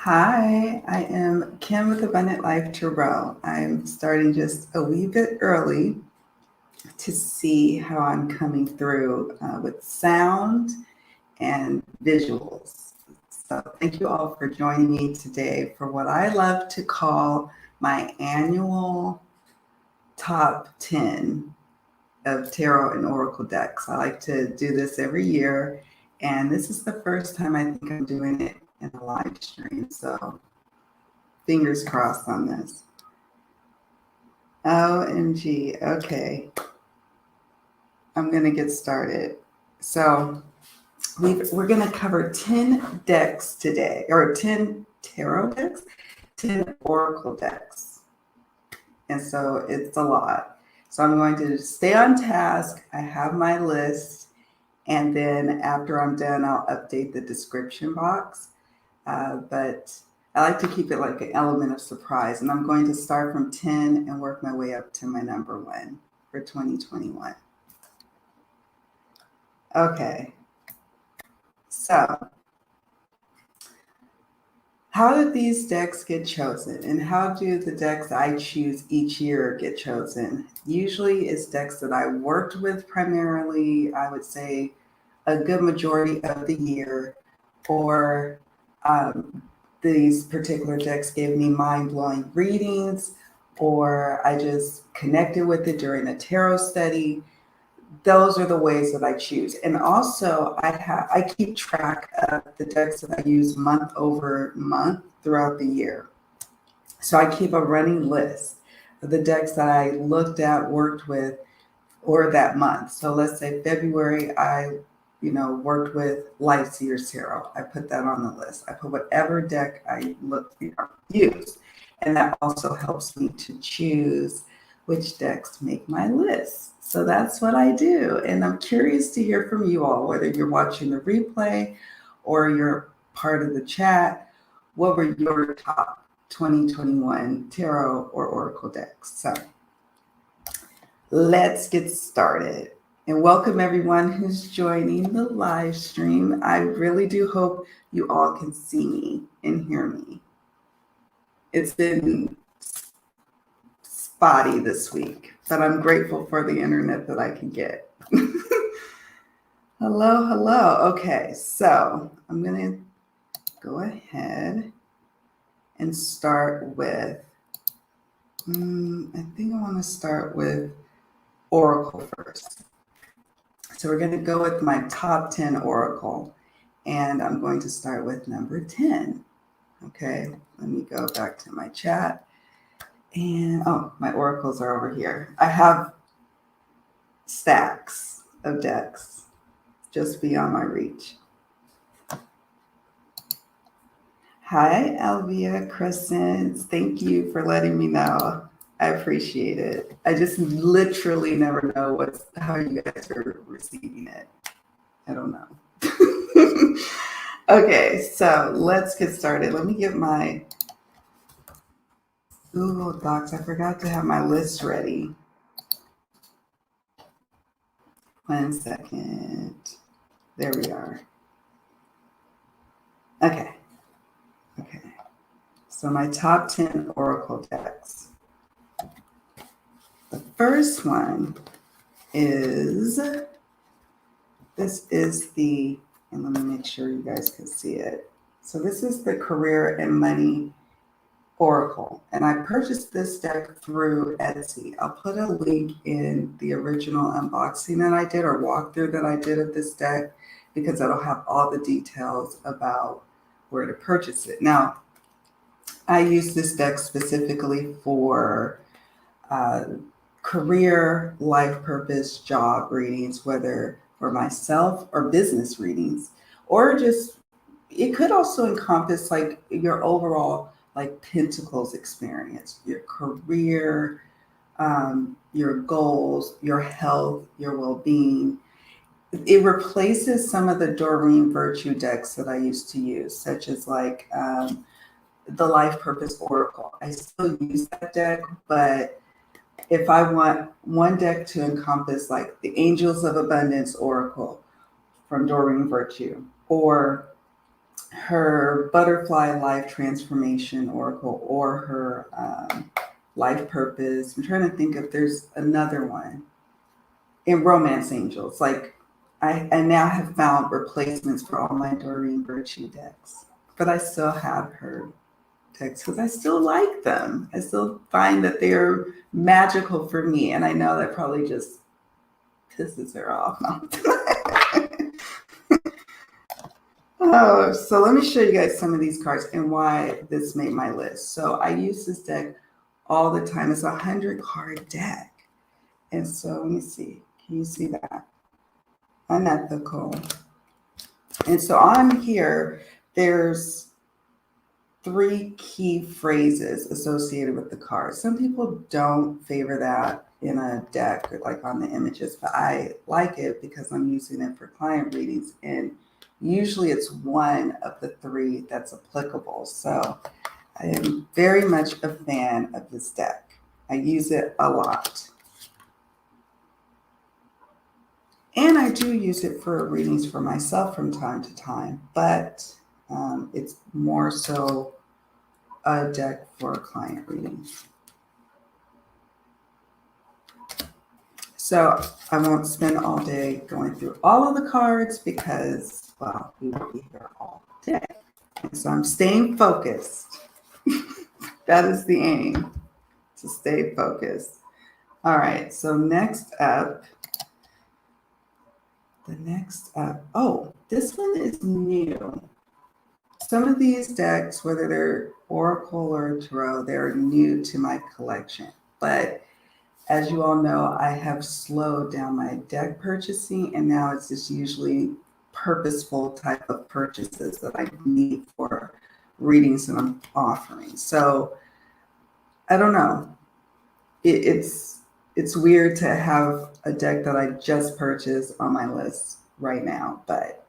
Hi, I am Kim with Abundant Life Tarot. I'm starting just a wee bit early to see how I'm coming through with sound and visuals. So, thank you all for joining me today for what I love to call my annual top 10 of tarot and oracle decks. I like to do this every year, and this is the first time I think I'm doing it in a live stream. So, fingers crossed on this. OMG. Okay. I'm going to get started. So we're going to cover 10 decks today, or 10 tarot decks, 10 oracle decks. And so it's a lot. So I'm going to stay on task. I have my list. And then after I'm done, I'll update the description box. But I like to keep it like an element of surprise. And I'm going to start from 10 and work my way up to my number 1 for 2021. Okay. So, how did these decks get chosen? And how do the decks I choose each year get chosen? Usually it's decks that I worked with primarily, I would say a good majority of the year, or these particular decks gave me mind-blowing readings, or I just connected with it during a tarot study. Those are the ways that I choose. And also I keep track of the decks that I use month over month throughout the year. So I keep a running list of the decks that I looked at, worked with, or that month. So let's say February, I worked with Light Seers Tarot. I put that on the list. I put whatever deck I use. And that also helps me to choose which decks make my list. So that's what I do. And I'm curious to hear from you all, whether you're watching the replay or you're part of the chat. What were your top 2021 tarot or oracle decks? So let's get started. And welcome everyone who's joining the live stream. I really do hope you all can see me and hear me. It's been spotty this week, but I'm grateful for the internet that I can get. Hello. Okay, so I'm going to go ahead and start with, I think I want to start with oracle first. So we're going to go with my top 10 oracle, and I'm going to start with number 10. Okay, let me go back to my chat. And my oracles are over here. I have stacks of decks just beyond my reach. Hi, Alvia Crescent. Thank you for letting me know. I appreciate it. I just literally never know how you guys are receiving it. I don't know. Okay, so let's get started. Let me get my Google Docs. I forgot to have my list ready. 1 second. There we are. Okay. So my top 10 oracle decks. The first one is, and let me make sure you guys can see it. So this is the Career and Money Oracle. And I purchased this deck through Etsy. I'll put a link in the original unboxing that I did, or walkthrough that I did of this deck, because it'll have all the details about where to purchase it. Now, I use this deck specifically for career, life purpose, job readings, whether for myself or business readings, or just, it could also encompass like your overall like Pentacles experience, your career, your goals, your health, your well-being. It replaces some of the Doreen Virtue decks that I used to use, such as like the Life Purpose Oracle. I still use that deck, but if I want one deck to encompass like the Angels of Abundance Oracle from Doreen Virtue, or her Butterfly Life Transformation Oracle, or her Life Purpose. I'm trying to think if there's another one in Romance Angels. Like I now have found replacements for all my Doreen Virtue decks, but I still have her decks because I still like them. I still find that they're magical for me, and I know that probably just pisses her off. Oh, so let me show you guys some of these cards and why this made my list. So I use this deck all the time. It's a 100-card deck. And so let me see. Can you see that? Unethical. And so on here, there's 3 key phrases associated with the card. Some people don't favor that in a deck, or like on the images, but I like it because I'm using it for client readings, and usually it's one of the 3 that's applicable. So I am very much a fan of this deck. I use it a lot. And I do use it for readings for myself from time to time, but it's more so a deck for client readings. So I won't spend all day going through all of the cards because, well, we will be here all day. And so I'm staying focused. That is the aim, to stay focused. All right, so next up, oh, this one is new. Some of these decks, whether they're Oracle or Tarot, they're new to my collection. But as you all know, I have slowed down my deck purchasing, and now it's just usually purposeful type of purchases that I need for readings that I'm offering. So I don't know. It's weird to have a deck that I just purchased on my list right now, but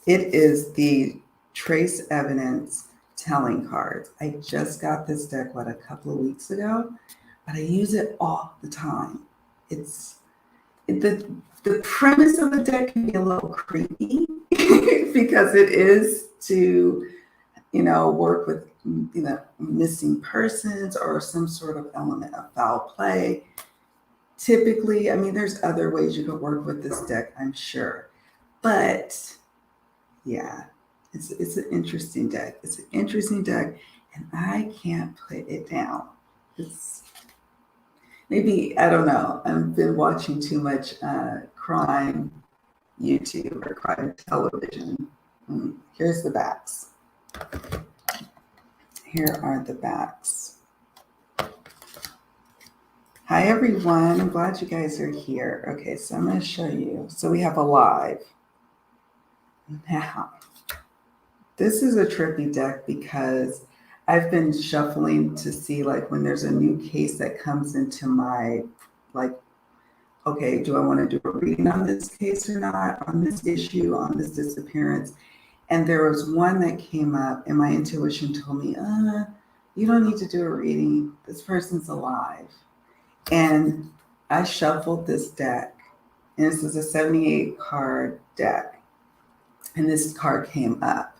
it is the Trace Evidence Telling cards. I just got this deck, a couple of weeks ago, but I use it all the time. The premise of the deck can be a little creepy because it is to, work with, missing persons or some sort of element of foul play. Typically, there's other ways you could work with this deck, I'm sure. But yeah, it's an interesting deck. It's an interesting deck, and I can't put it down. It's maybe, I don't know, I've been watching too much crime YouTube or crime television. Here's the backs. Here are the backs. Hi, everyone. I'm glad you guys are here. Okay, so I'm going to show you. So we have a live. Now, this is a trippy deck because I've been shuffling to see, like, when there's a new case that comes into my, like, okay, do I want to do a reading on this case or not, on this issue, on this disappearance? And there was one that came up, and my intuition told me, you don't need to do a reading. This person's alive. And I shuffled this deck, and this is a 78-card deck, and this card came up.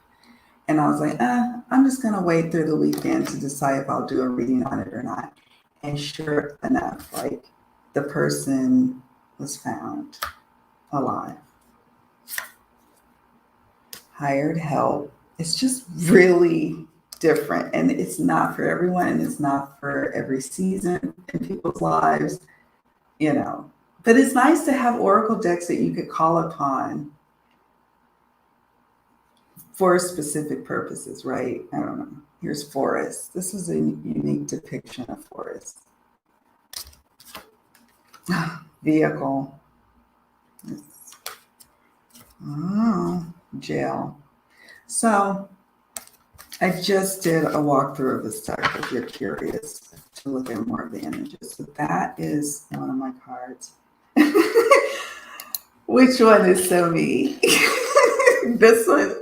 And I was like, I'm just going to wait through the weekend to decide if I'll do a reading on it or not. And sure enough, like, the person was found alive. Hired help. It's just really different, and it's not for everyone, and it's not for every season in people's lives, But it's nice to have oracle decks that you could call upon for specific purposes, right? I don't know. Here's Forest. This is a unique depiction of Forest. Vehicle. Jail. So I just did a walkthrough of this deck if you're curious to look at more of the images. So that is one of my cards. Which one is so me? This one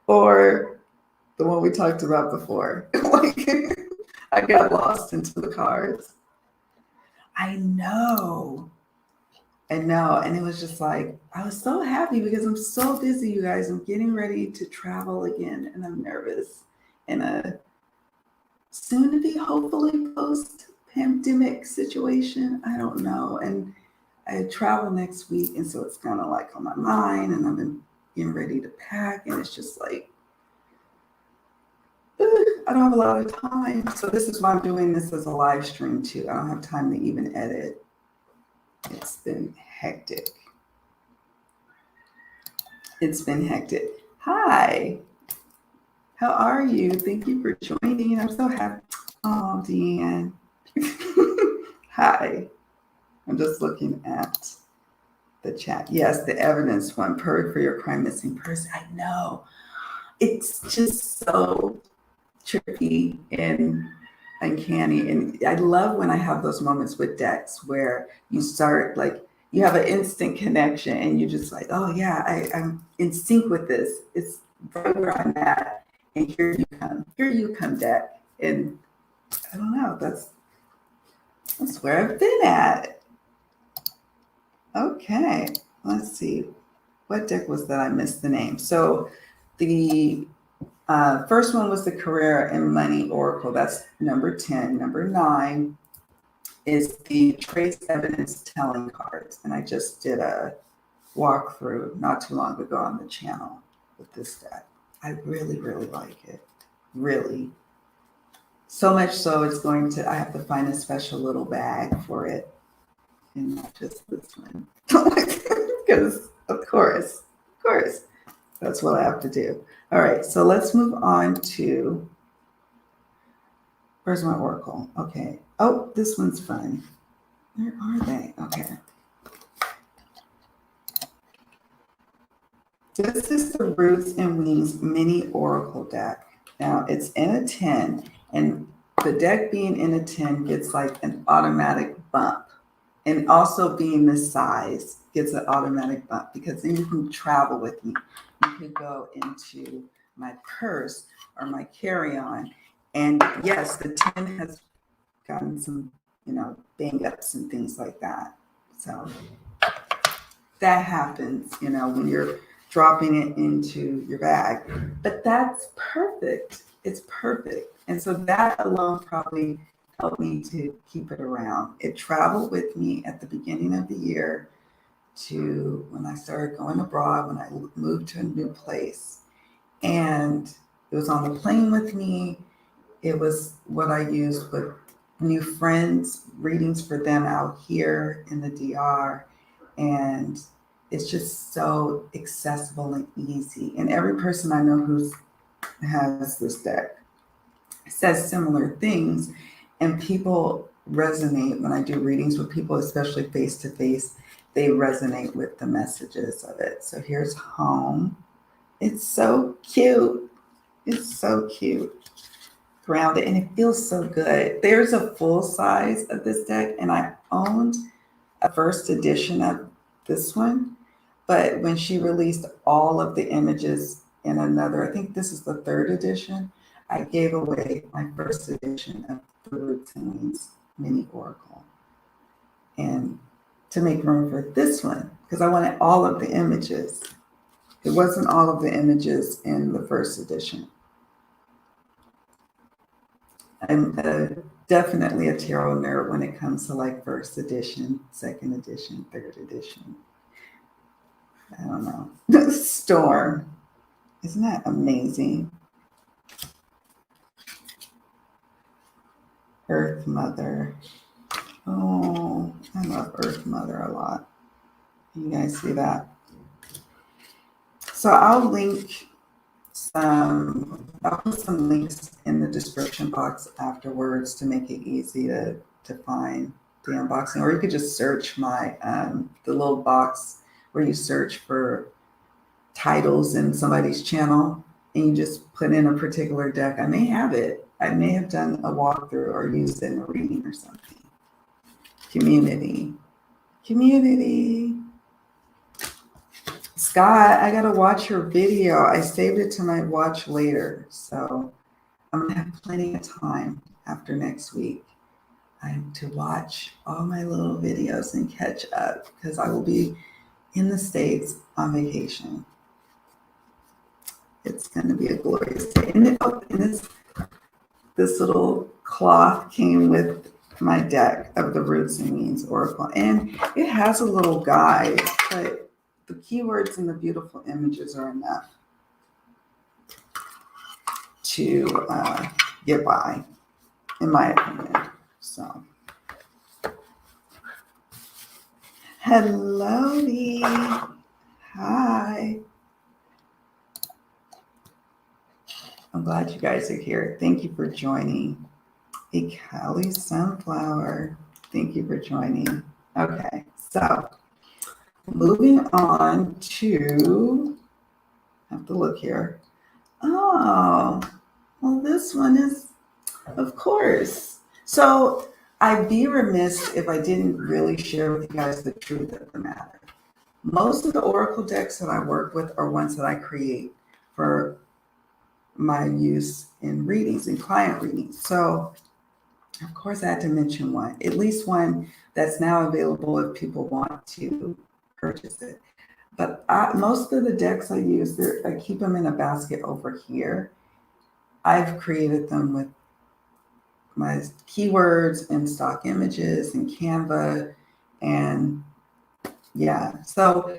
or the one we talked about before? Like, I got lost into the cards. I know. I know. And it was just like, I was so happy because I'm so busy, you guys. I'm getting ready to travel again and I'm nervous in a soon to be hopefully post pandemic situation. I don't know. And I travel next week. And so it's kind of like on my mind and I've been getting ready to pack. And it's just like, I don't have a lot of time. So this is why I'm doing this as a live stream too. I don't have time to even edit. It's been hectic. It's been hectic. Hi, how are you? Thank you for joining. I'm so happy. Oh, Deanne. Hi. I'm just looking at the chat. Yes, the evidence one. Purge for your crime missing person. I know. It's just so tricky and uncanny. And I love when I have those moments with decks where you start like you have an instant connection and you're just like, oh yeah, I'm in sync with this. It's right where I'm at. And here you come. Here you come, deck. And I don't know, that's where I've been at. Okay, let's see. What deck was that? I missed the name. So the first one was the Career and Money Oracle. That's number 10. Number 9 is the Trace Evidence Telling cards. And I just did a walkthrough not too long ago on the channel with this deck. I really, really like it. Really. So much so it's going to, I have to find a special little bag for it. And not just this one. Because, of course, that's what I have to do. All right, so let's move on to, where's my oracle? Okay. Oh, this one's fun. Where are they? Okay. This is the Roots and Wings mini oracle deck. Now it's in a 10, and the deck being in a 10 gets like an automatic bump. And also being this size gets an automatic bump because then you can travel with me. You can go into my purse or my carry-on. And yes, the 10 has gotten some, bang ups and things like that. So that happens, when you're dropping it into your bag. But that's perfect. It's perfect. And so that alone probably helped me to keep it around. It traveled with me at the beginning of the year to when I started going abroad, when I moved to a new place. And it was on the plane with me. It was what I used with new friends, readings for them out here in the DR. And it's just so accessible and easy. And every person I know who has this deck says similar things. And people resonate when I do readings with people, especially face to face. They resonate with the messages of it. So here's home. It's so cute. It's so cute. Grounded, and it feels so good. There's a full size of this deck, and I owned a first edition of this one. But when she released all of the images in another, I think this is the 3rd edition, I gave away my first edition of the Roots and Wings mini oracle. And to make room for this one, because I wanted all of the images. It wasn't all of the images in the first edition. I'm definitely a tarot nerd when it comes to like first edition, second edition, 3rd edition. I don't know. Storm. Isn't that amazing? Earth Mother. Oh, I love Earth Mother a lot. You guys see that? So I'll put some links in the description box afterwards to make it easy to find the unboxing. Or you could just search my, the little box where you search for titles in somebody's channel and you just put in a particular deck. I may have it. I may have done a walkthrough or used it in a reading or something. Community. Scott, I gotta watch your video. I saved it to my watch later. So I'm gonna have plenty of time after next week. to watch all my little videos and catch up because I will be in the States on vacation. It's going to be a glorious day. And this little cloth came with my deck of the Roots and Means Oracle. And it has a little guide, but the keywords and the beautiful images are enough to get by, in my opinion. So, hello, Lee. Hi. I'm glad you guys are here. Thank you for joining. A Cali Sunflower. Thank you for joining. Okay, so moving on to, I have to look here. Oh, well, this one is, of course. So I'd be remiss if I didn't really share with you guys the truth of the matter. Most of the Oracle decks that I work with are ones that I create for my use in readings and client readings. So of course, I had to mention one, at least one that's now available if people want to purchase it. But most of the decks I use, I keep them in a basket over here. I've created them with my keywords and stock images and Canva. And yeah, so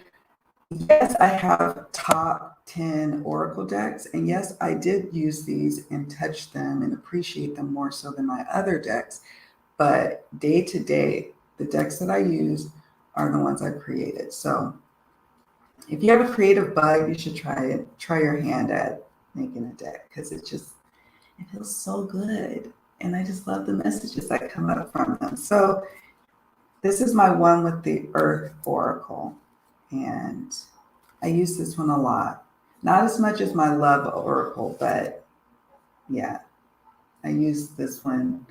yes, I have top 10 Oracle decks. And yes, I did use these and touch them and appreciate them more so than my other decks. But day to day, the decks that I use are the ones I created. So if you have a creative bug, you should try your hand at making a deck because it feels so good. And I just love the messages that come up from them. So this is my one with the Earth Oracle. And I use this one a lot. Not as much as my Love Oracle, but yeah, I use this one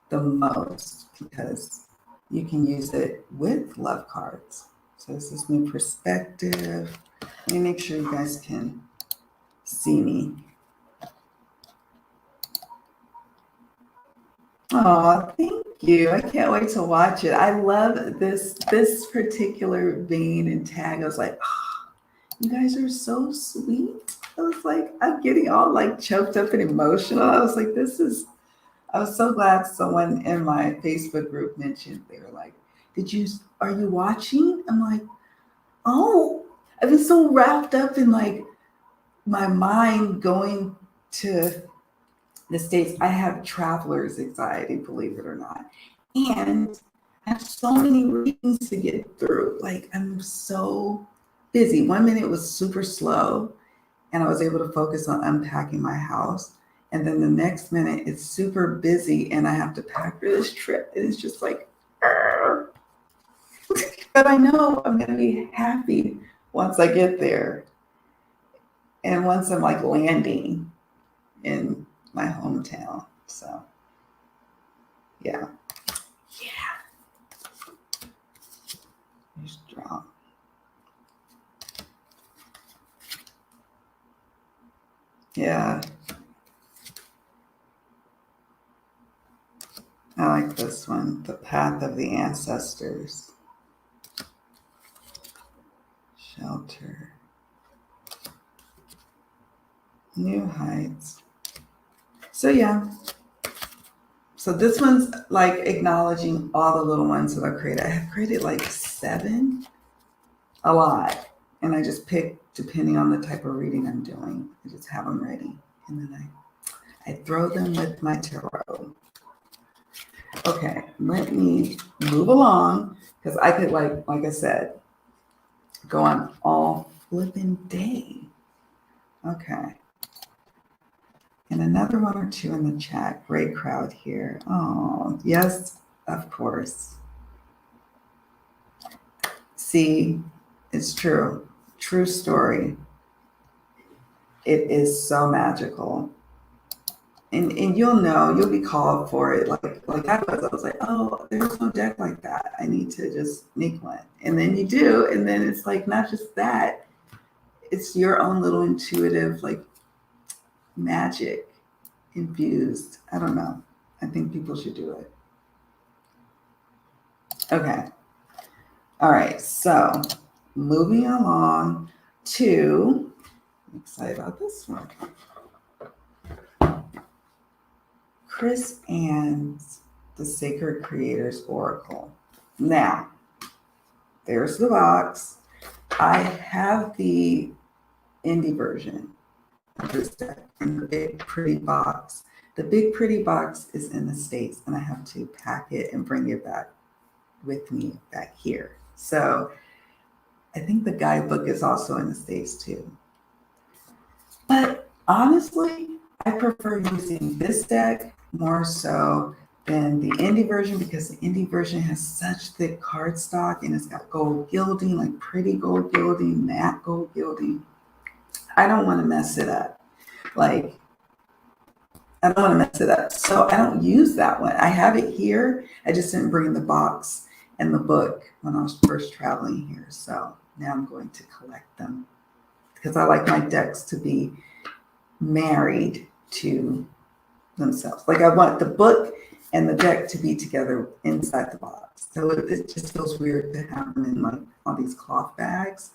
the most because you can use it with love cards. So this is New Perspective. Let me make sure you guys can see me. Oh, thank you. I can't wait to watch it. I love this particular vein and tag. I was like, oh, you guys are so sweet. I was like, I'm getting all like choked up and emotional. I was like, I was so glad someone in my Facebook group mentioned, they were like, are you watching? I'm like, oh, I've been so wrapped up in like my mind going to the States. I have traveler's anxiety, believe it or not. And I have so many readings to get through. Like I'm so busy. 1 minute was super slow and I was able to focus on unpacking my house. And then the next minute it's super busy and I have to pack for this trip. And it's just like, but I know I'm going to be happy once I get there. And once I'm like landing in my hometown. So, yeah. Here's drop. Yeah. I like this one, The Path of the Ancestors. Shelter. New Heights. So yeah. So this one's like acknowledging all the little ones that I created. I have created like 7, a lot. And I just pick depending on the type of reading I'm doing. I just have them ready. And then I throw them with my tarot. Okay, let me move along because I could like I said, go on all flipping day. Okay. And another one or two in the chat. Great crowd here. Oh, yes, of course. See, it's true. True story. It is so magical. And you'll be called for it. Like I was like, oh, there's no deck like that. I need to just make one. And then you do, and then it's like not just that, it's your own little intuitive like magic infused. I don't know. I think people should do it. Okay. All right. So moving along to, I'm excited about this one. Chris Ann's The Sacred Creators Oracle. Now, there's the box. I have the indie version of this deck in the big pretty box. The big pretty box is in the States, and I have to pack it and bring it back with me back here. So I think the guidebook is also in the States too. But honestly, I prefer using this deck more so than the indie version because the indie version has such thick cardstock and it's got gold gilding, like pretty gold gilding, matte gold gilding. I don't want to mess it up. Like, I don't want to mess it up. So I don't use that one. I have it here. I just didn't bring the box and the book when I was first traveling here. So now I'm going to collect them because I like my decks to be married to themselves. Like I want the book and the deck to be together inside the box. So it just feels weird to have them in like all these cloth bags.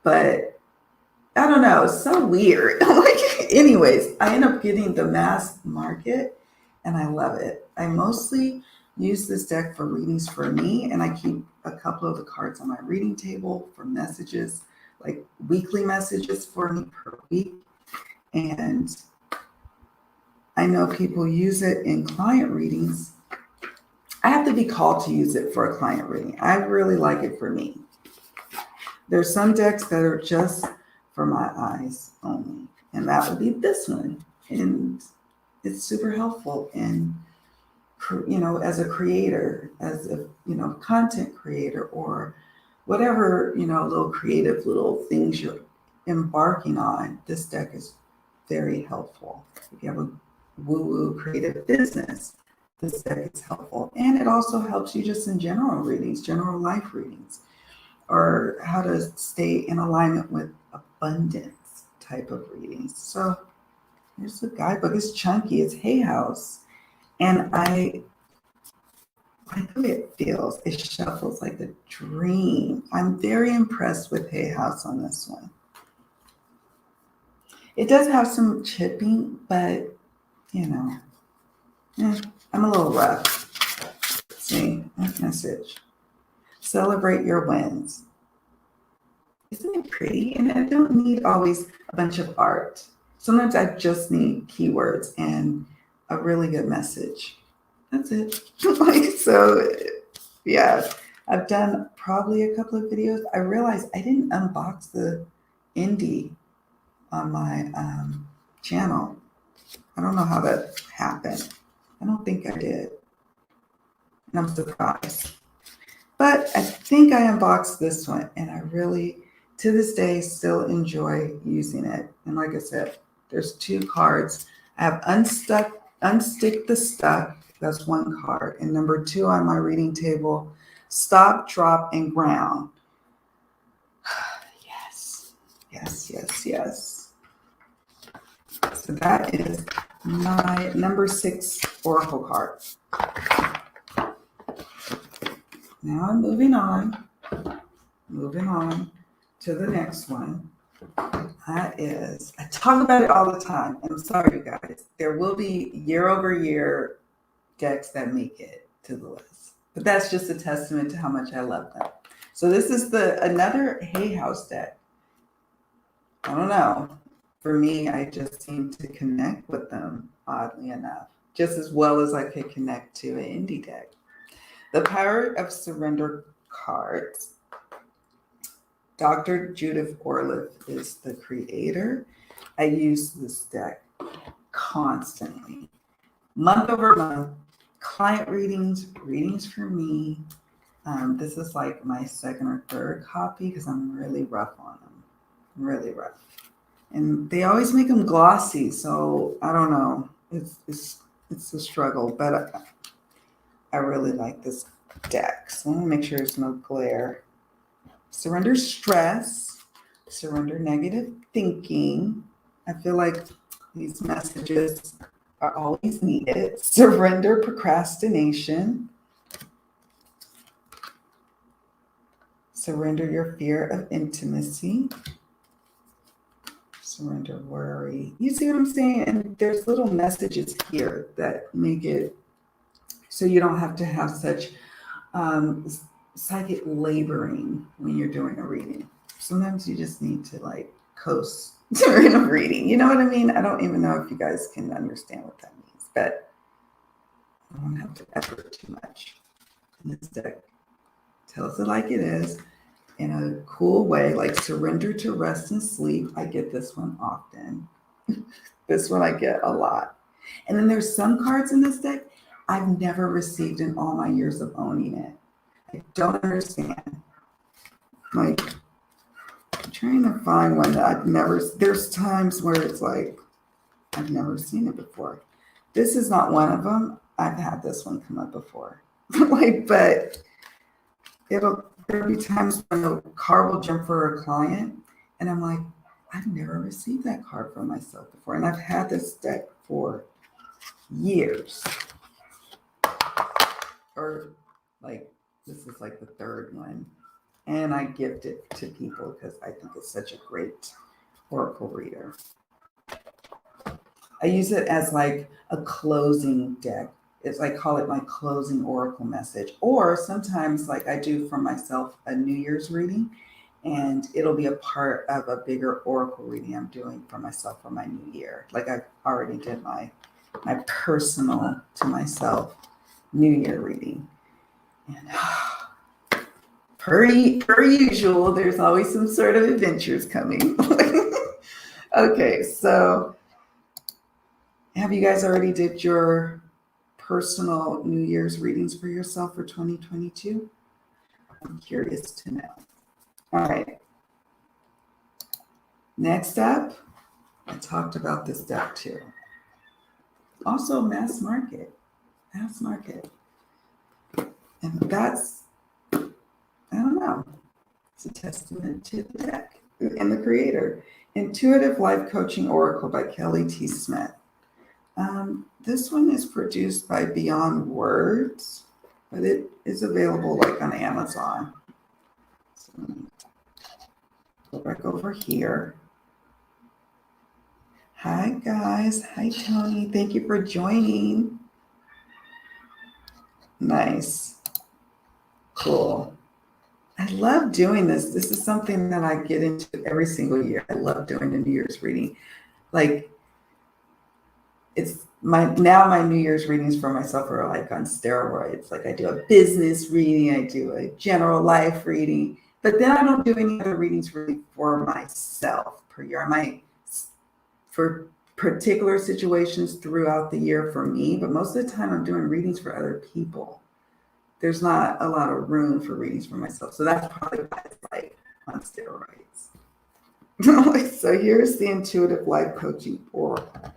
But I don't know, it's so weird. Like, anyways, I end up getting the mass market and I love it. I mostly use this deck for readings for me, and I keep a couple of the cards on my reading table for messages, like weekly messages for me per week. And I know people use it in client readings. I have to be called to use it for a client reading. I really like it for me. There's some decks that are just for my eyes only, and that would be this one. And it's super helpful in, as a creator, as a, content creator or whatever, little creative little things you're embarking on. This deck is very helpful. If you have a woo-woo creative business, this deck is helpful. And it also helps you just in general readings, general life readings, or how to stay in alignment with abundance type of readings. So here's the guidebook. It's chunky, it's Hay House. And I like the way it feels. It shuffles like a dream. I'm very impressed with Hay House on this one. It does have some chipping, but I'm a little rough. See, that message. Celebrate your wins. Isn't it pretty? And I don't need always a bunch of art. Sometimes I just need keywords and a really good message. That's it. Yeah, I've done probably a couple of videos. I realized I didn't unbox the indie on my channel. I don't know how that happened. I don't think I did. And I'm surprised. But I think I unboxed this one, and I really, to this day, still enjoy using it. And like I said, there's 2 cards. I have unstick the stuck. That's 1 card. And number 2 on my reading table, stop, drop, and ground. Yes, yes, yes, yes. So that is my number 6 oracle card. Now I'm moving on to the next one. That is, I talk about it all the time. I'm sorry, you guys. There will be year-over-year decks that make it to the list, but that's just a testament to how much I love them. So this is another Hay House deck. I don't know. For me, I just seem to connect with them, oddly enough, just as well as I could connect to an indie deck. The Power of Surrender cards. Dr. Judith Orliff is the creator. I use this deck constantly, month over month, client readings for me. This is like my 2nd or 3rd copy because I'm really rough on them, really rough. And they always make them glossy, so I don't know. It's a struggle, but I really like this deck. So I want to make sure there's no glare. Surrender stress, surrender negative thinking. I feel like these messages are always needed. Surrender procrastination. Surrender your fear of intimacy. Surrender worry. You see what I'm saying? And there's little messages here that make it so you don't have to have such psychic laboring when you're doing a reading. Sometimes you just need to like coast during a reading. You know what I mean? I don't even know if you guys can understand what that means, but I don't have to effort too much. And this deck tells it like it is in a cool way, like surrender to rest and sleep. I get this one often. This one I get a lot. And then there's some cards in this deck I've never received in all my years of owning it. I don't understand. Like, I'm trying to find one that I've never, there's times where it's like, I've never seen it before. This is not one of them. I've had this one come up before. Like, but there'll be times when a card will jump for a client, and I'm like, I've never received that card for myself before. And I've had this deck for years. Or like, this is like the third one. And I gift it to people because I think it's such a great oracle reader. I use it as like a closing deck. It's I call it my closing oracle message. Or sometimes like I do for myself a New Year's reading, and it'll be a part of a bigger oracle reading I'm doing for myself for my new year. Like I already did my personal to myself New Year reading. And per usual, there's always some sort of adventures coming. Okay, so have you guys already did your personal New Year's readings for yourself for 2022? I'm curious to know. All right. Next up, I talked about this deck too. Also mass market. Mass market. And that's, I don't know, it's a testament to the deck and the creator. Intuitive Life Coaching Oracle by Kelly T. Smith. This one is produced by Beyond Words, but it is available like on Amazon. So go back over here. Hi guys. Hi Tony. Thank you for joining. Nice. Cool. I love doing this. This is something that I get into every single year. I love doing the New Year's reading. Like it's my New Year's readings for myself are like on steroids. Like I do a business reading, I do a general life reading, but then I don't do any other readings really for myself per year. I might for particular situations throughout the year for me, but most of the time I'm doing readings for other people. There's not a lot of room for readings for myself. So that's probably why it's like on steroids. So here's the Intuitive Life Coaching Oracle.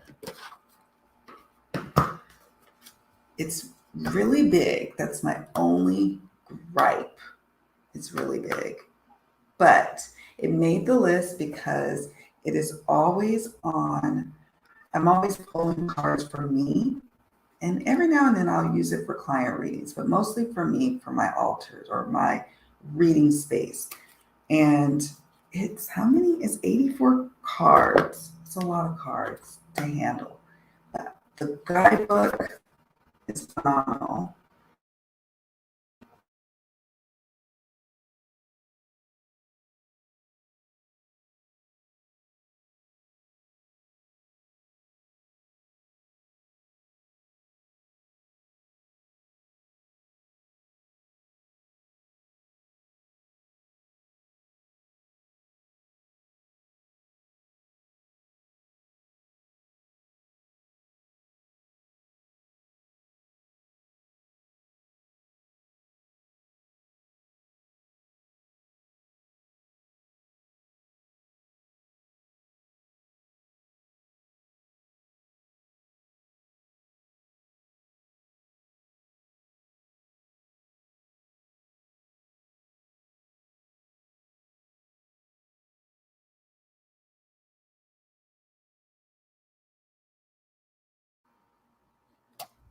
It's really big. That's my only gripe. It's really big. But it made the list because it is always on. I'm always pulling cards for me. And every now and then I'll use it for client readings, but mostly for me, for my altars or my reading space. And it's how many? It's 84 cards. It's a lot of cards to handle. But the guidebook is phenomenal.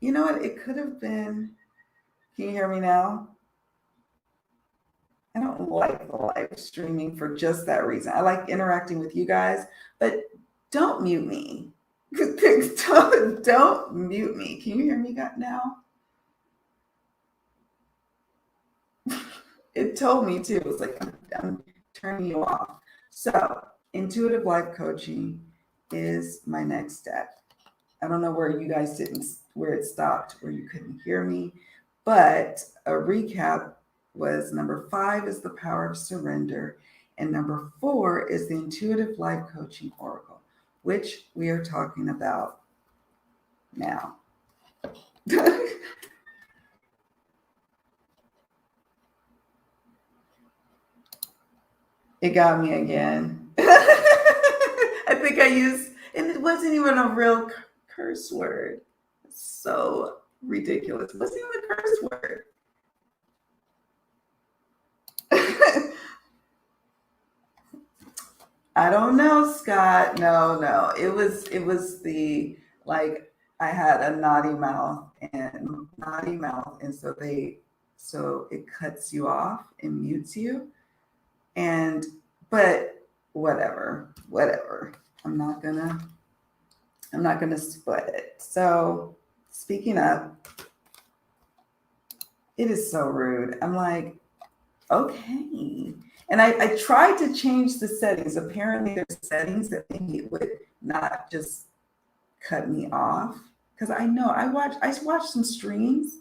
You know what? It could have been. Can you hear me now? I don't like the live streaming for just that reason. I like interacting with you guys, but don't mute me. Don't mute me. Can you hear me now? It told me too. It was like, I'm turning you off. So, intuitive life coaching is my next step. I don't know where you guys didn't, where it stopped, where you couldn't hear me, but a recap was number 5 is the power of surrender, and number 4 is the intuitive life coaching oracle, which we are talking about now. It got me again. I think I used, and it wasn't even a real curse word. It's so ridiculous. It wasn't even a curse word. I don't know, Scott. No. It was the, like, I had a naughty mouth, and so it cuts you off and mutes you. And but whatever. I'm not gonna split it. So speaking of, it is so rude. I'm like, okay. And I tried to change the settings. Apparently there's settings that maybe it would not just cut me off. Because I know I watched some streams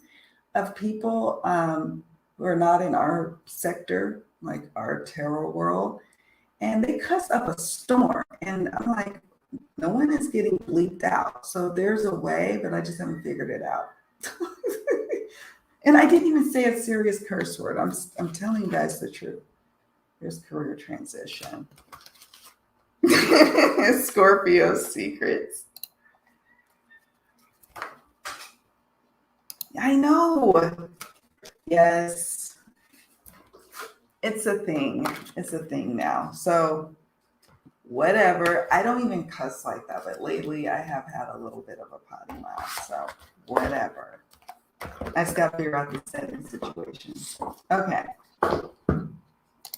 of people who are not in our sector, like our tarot world, and they cuss up a storm. And I'm like, no one is getting bleeped out. So there's a way, but I just haven't figured it out. And I didn't even say a serious curse word. I'm telling you guys the truth. There's career transition. Scorpio secrets. I know. Yes. It's a thing. It's a thing now. So whatever. I don't even cuss like that, but lately I have had a little bit of a potty mouth. So whatever. I just got to figure out the setting situation. Okay.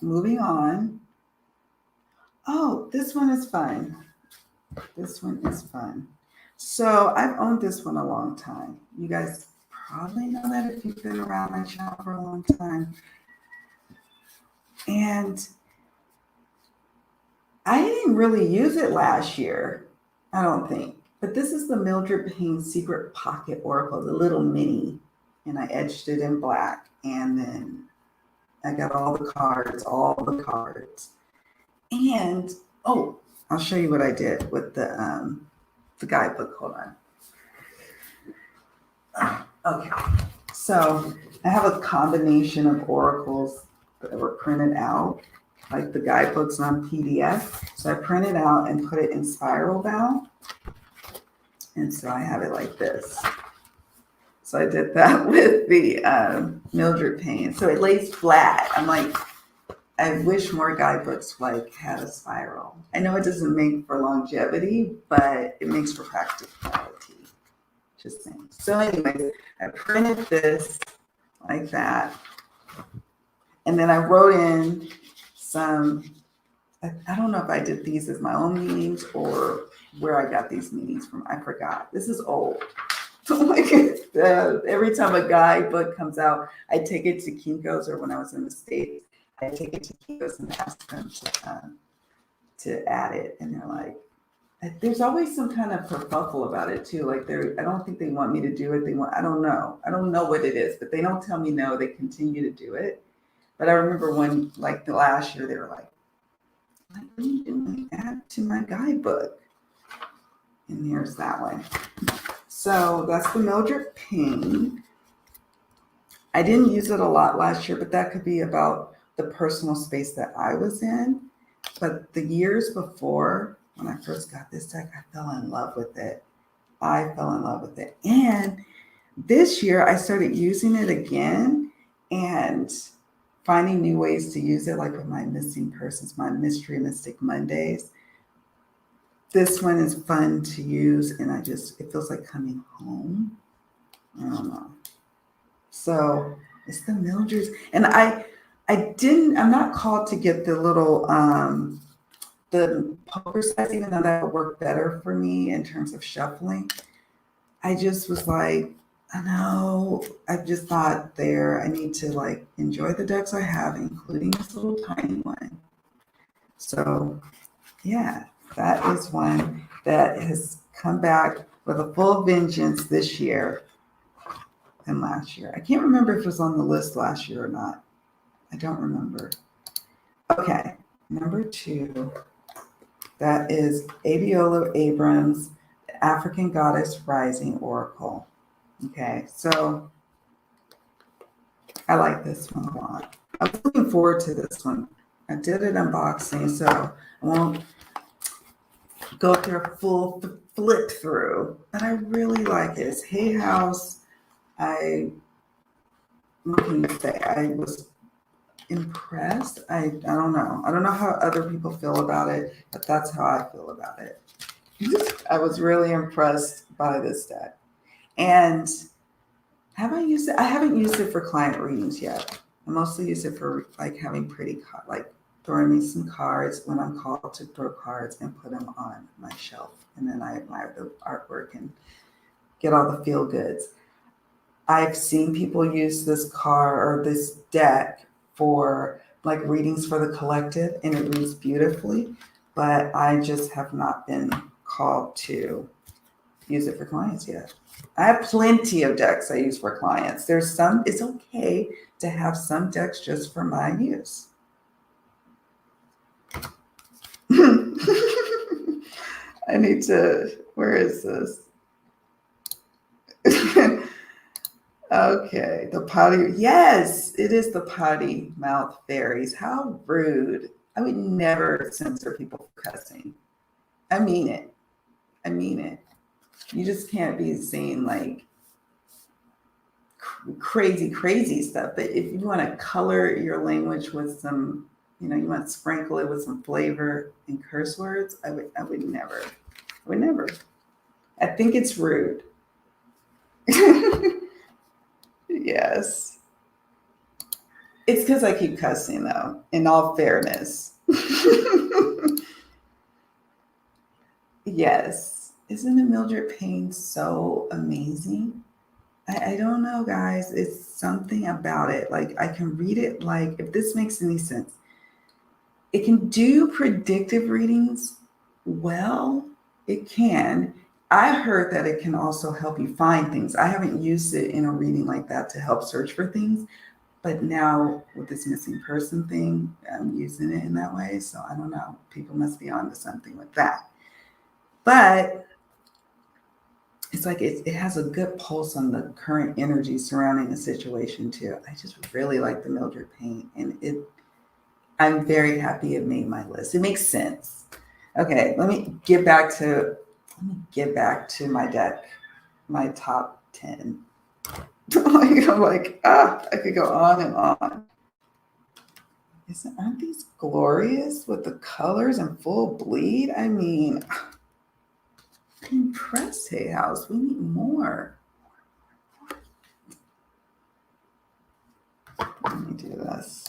Moving on. Oh, this one is fun. This one is fun. So I've owned this one a long time. You guys probably know that if you've been around my channel for a long time. And I didn't really use it last year, I don't think. But this is the Mildred Payne Secret Pocket Oracle, the little mini. And I edged it in black. And then I got all the cards. And, oh, I'll show you what I did with the guidebook. Hold on. Okay. So I have a combination of oracles that were printed out, like the guidebooks on PDF. So I printed out and put it in spiral bound. And so I have it like this. So I did that with the Mildred Payne. So it lays flat. I'm like, I wish more guidebooks like had a spiral. I know it doesn't make for longevity, but it makes for practicality. Just saying. So anyway, I printed this like that. And then I wrote in some, I don't know if I did these as my own meanings or where I got these meanings from. I forgot. This is old. Like every time a guidebook comes out, I take it to Kinko's, or when I was in the States, I take it to Kinko's and ask them to add it. And they're like, there's always some kind of kerfuffle about it too. Like I don't think they want me to do it. I don't know what it is, but they don't tell me no. They continue to do it. But I remember when, like the last year, they were like, what are you doing? Add to my guidebook. And here's that one. So that's the Mildred Payne. I didn't use it a lot last year, but that could be about the personal space that I was in. But the years before, when I first got this deck, I fell in love with it. And this year, I started using it again and finding new ways to use it, like with my missing persons, my Mystery Mystic Mondays. This one is fun to use, and it feels like coming home. I don't know. So it's the Mildred's, and I I'm not called to get the little, the poker size, even though that would work better for me in terms of shuffling. I just was like, I know, I'm just not there. I need to like enjoy the decks I have, including this little tiny one. So yeah, that is one that has come back with a full vengeance this year and last year. I can't remember if it was on the list last year or not. I don't remember. Okay, number 2, that is Adiola Abrams, the African Goddess Rising Oracle. Okay, so I like this one a lot. I was looking forward to this one. I did an unboxing, so I won't go through a full flip through, but I really like it. It's Hay House. What can you say? I was impressed. I don't know. I don't know how other people feel about it, but that's how I feel about it. I was really impressed by this deck. And have I used it? I haven't used it for client readings yet. I mostly use it for like having pretty, like throwing me some cards when I'm called to throw cards and put them on my shelf. And then I admire the artwork and get all the feel goods. I've seen people use this card or this deck for like readings for the collective, and it reads beautifully, but I just have not been called to use it for clients yet. I have plenty of decks I use for clients. There's some, it's okay to have some decks just for my use. I need to, where is this? Okay, the potty. Yes, it is the potty mouth fairies. How rude. I would never censor people for cussing. I mean it. I mean it. You just can't be saying like crazy stuff. But if you want to color your language with some, you want to sprinkle it with some flavor and curse words, I would never. I would never. I think it's rude. Yes. It's because I keep cussing, though, in all fairness. Yes. Isn't a Mildred Payne so amazing? I don't know, guys. It's something about it. Like, I can read it like, if this makes any sense, it can do predictive readings well. It can. I heard that it can also help you find things. I haven't used it in a reading like that to help search for things, but now with this missing person thing, I'm using it in that way. So I don't know. People must be onto something with that. But it's like it has a good pulse on the current energy surrounding the situation too. I just really like the Mildred Payne, and I'm very happy it made my list. It makes sense. Okay, let me get back to my deck, my top 10. I'm like, I could go on and on. Aren't these glorious with the colors and full bleed? I mean, impressed, Hay House. We need more. Let me do this.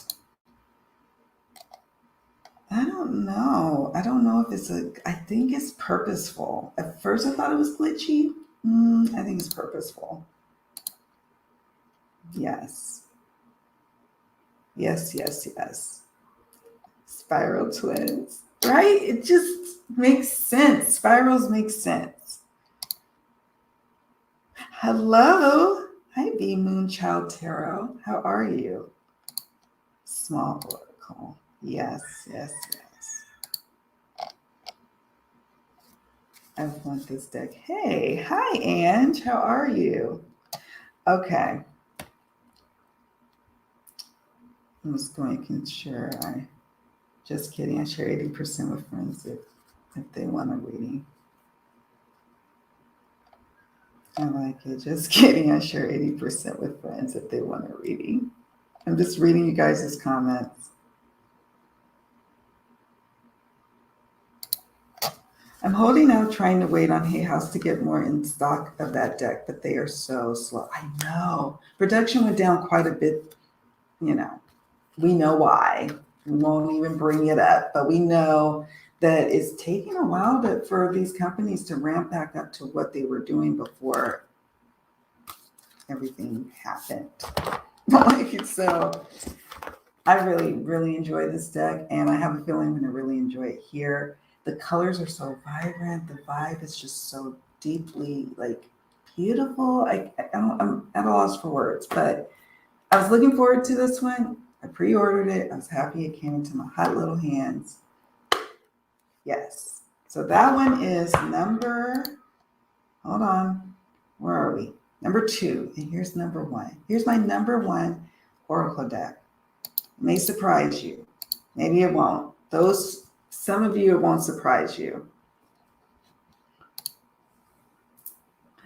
I don't know. I don't know if I think it's purposeful. At first I thought it was glitchy. I think it's purposeful. Yes. Yes. Spiral twins, right? It just makes sense. Spirals make sense. Hello. Hi, B Moonchild Tarot. How are you? Small oracle. Yes. I want this deck. Hey, hi, Ange. How are you? Okay. I'm just going to ensure just kidding. I share 80% with friends if they want a reading. I like it. Just kidding. I share 80% with friends if they want a reading. I'm just reading you guys' comments. I'm holding out, trying to wait on Hay House to get more in stock of that deck, but they are so slow. I know. Production went down quite a bit, We know why. We won't even bring it up, but we know that it's taking a while for these companies to ramp back up to what they were doing before everything happened. So I really, really enjoy this deck, and I have a feeling I'm going to really enjoy it here. The colors are so vibrant. The vibe is just so deeply beautiful. I'm at a loss for words, but I was looking forward to this one. I pre-ordered it. I was happy it came into my hot little hands. Yes. So that one is hold on. Where are we? Number 2. And here's number 1. Here's my number 1 Oracle deck. It may surprise you. Maybe it won't. Some of you, it won't surprise you.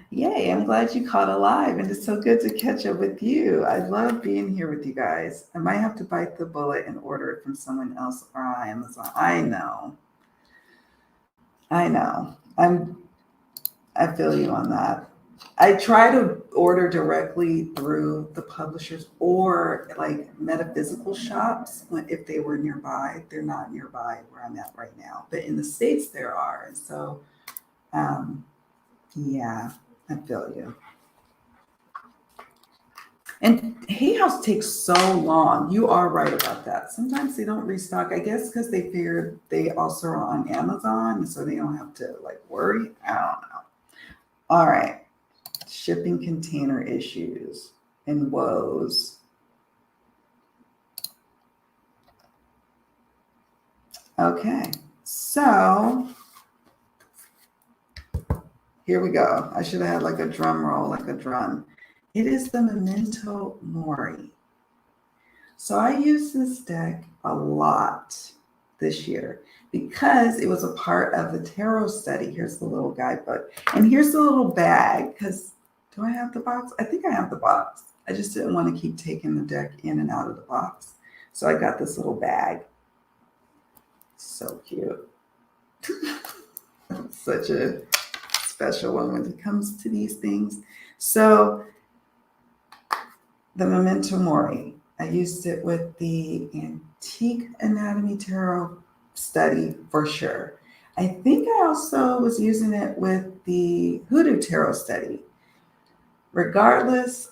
Yay, I'm glad you caught alive, and it's so good to catch up with you. I love being here with you guys. I might have to bite the bullet and order it from someone else or on Amazon. I know. I feel you on that. I try to order directly through the publishers or metaphysical shops if they were nearby. They're not nearby where I'm at right now, but in the States there are. And so, yeah, I feel you. And Hay House takes so long. You are right about that. Sometimes they don't restock. I guess because they figure they also are on Amazon, so they don't have to worry. I don't know. All right. Shipping container issues and woes. Okay. So here we go. I should have had a drum roll, a drum. It is the Memento Mori. So I used this deck a lot this year because it was a part of the tarot study. Here's the little guidebook. And here's the little bag, because do I have the box? I think I have the box. I just didn't want to keep taking the deck in and out of the box. So I got this little bag. So cute. Such a special one when it comes to these things. So the Memento Mori, I used it with the Antique Anatomy Tarot study for sure. I think I also was using it with the Hoodoo Tarot study. Regardless,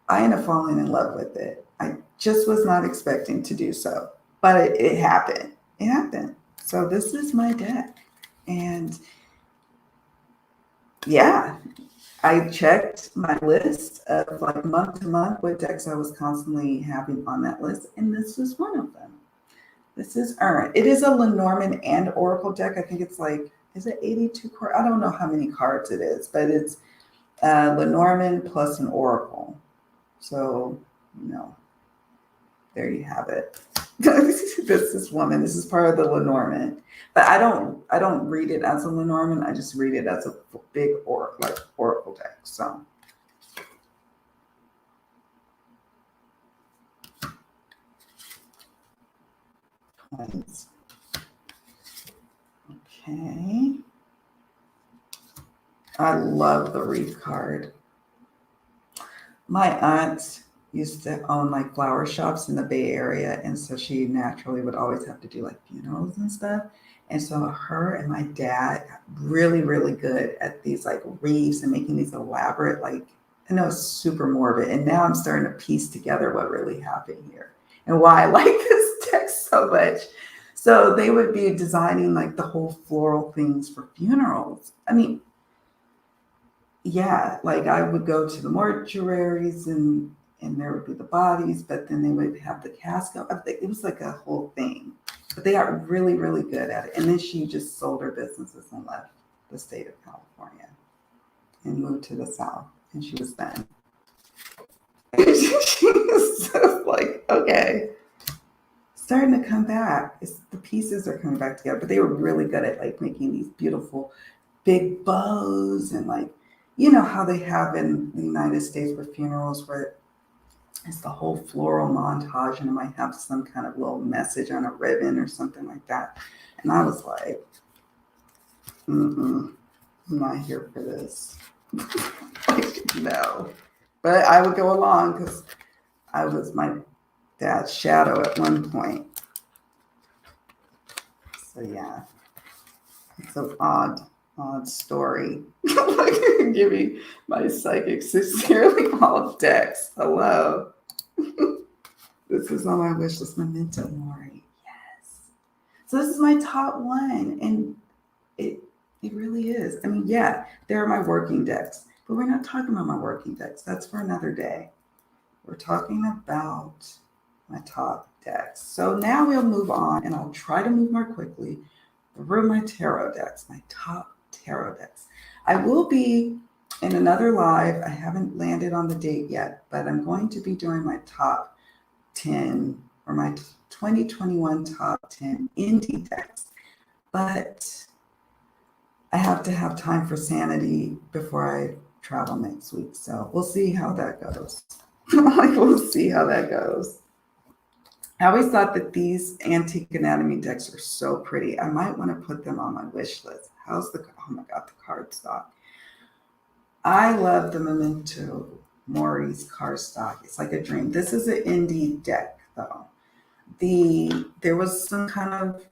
I ended up falling in love with it. I just was not expecting to do so, but it happened. It happened. So this is my deck. And yeah, I checked my list of month to month what decks I was constantly having on that list, and this was one of them. This is Urn. It is a Lenormand and Oracle deck. I think it's is it 82 cards? I don't know how many cards it is, but it's Lenormand plus an Oracle. So, there you have it. This is woman. This is part of the Lenormand. But I don't read it as a Lenormand. I just read it as a big Oracle deck. So coins. Okay. I love the wreath card. My aunt used to own flower shops in the Bay Area, and so she naturally would always have to do funerals and stuff. And so her and my dad got really, really good at these wreaths and making these elaborate I know it's super morbid, and now I'm starting to piece together what really happened here and why I like this deck so much. So they would be designing the whole floral things for funerals. I mean, yeah, I would go to the mortuaries and there would be the bodies, but then they would have the casket. It was a whole thing. But they got really, really good at it. And then she just sold her businesses and left the state of California and moved to the South. And she was done. She was just okay. Starting to come back. The pieces are coming back together. But they were really good at making these beautiful big bows and how they have in the United States with funerals where it's the whole floral montage and it might have some kind of little message on a ribbon or something like that. And I was like, I'm not here for this. No. But I would go along because Dad's shadow at one point. So yeah, it's an odd story. Like, give me my psychic sincerely all decks. Hello. This is on my wish list. Memento Mori. Yes. So this is my top one, and it really is. I mean, yeah, they're my working decks, but we're not talking about my working decks. That's for another day. We're talking about my top decks. So now we'll move on, and I'll try to move more quickly through my tarot decks, my top tarot decks. I will be in another live. I haven't landed on the date yet, but I'm going to be doing my top 10 or my 2021 top 10 indie decks. But I have to have time for sanity before I travel next week. So we'll see how that goes. We'll see how that goes. I always thought that these Antique Anatomy decks are so pretty. I might want to put them on my wish list. Oh my God, the cardstock. I love the Memento Mori's cardstock. It's like a dream. This is an indie deck though. There was some kind of,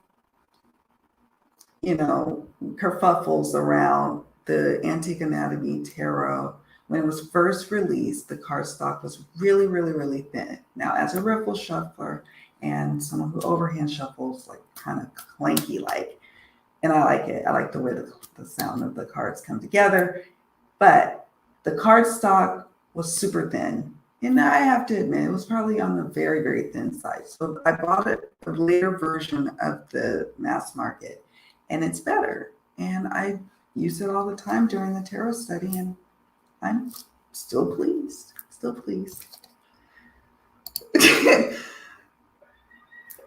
kerfuffles around the Antique Anatomy Tarot. When it was first released, the cardstock was really, really, really thin. Now, as a riffle shuffler and someone who overhand shuffles, like kind of clanky like, and I like it. I like the way the sound of the cards come together. But the cardstock was super thin. And I have to admit, it was probably on the very, very thin side. So I bought a later version of the mass market, and it's better. And I use it all the time during the tarot study, and I'm still pleased. Still pleased.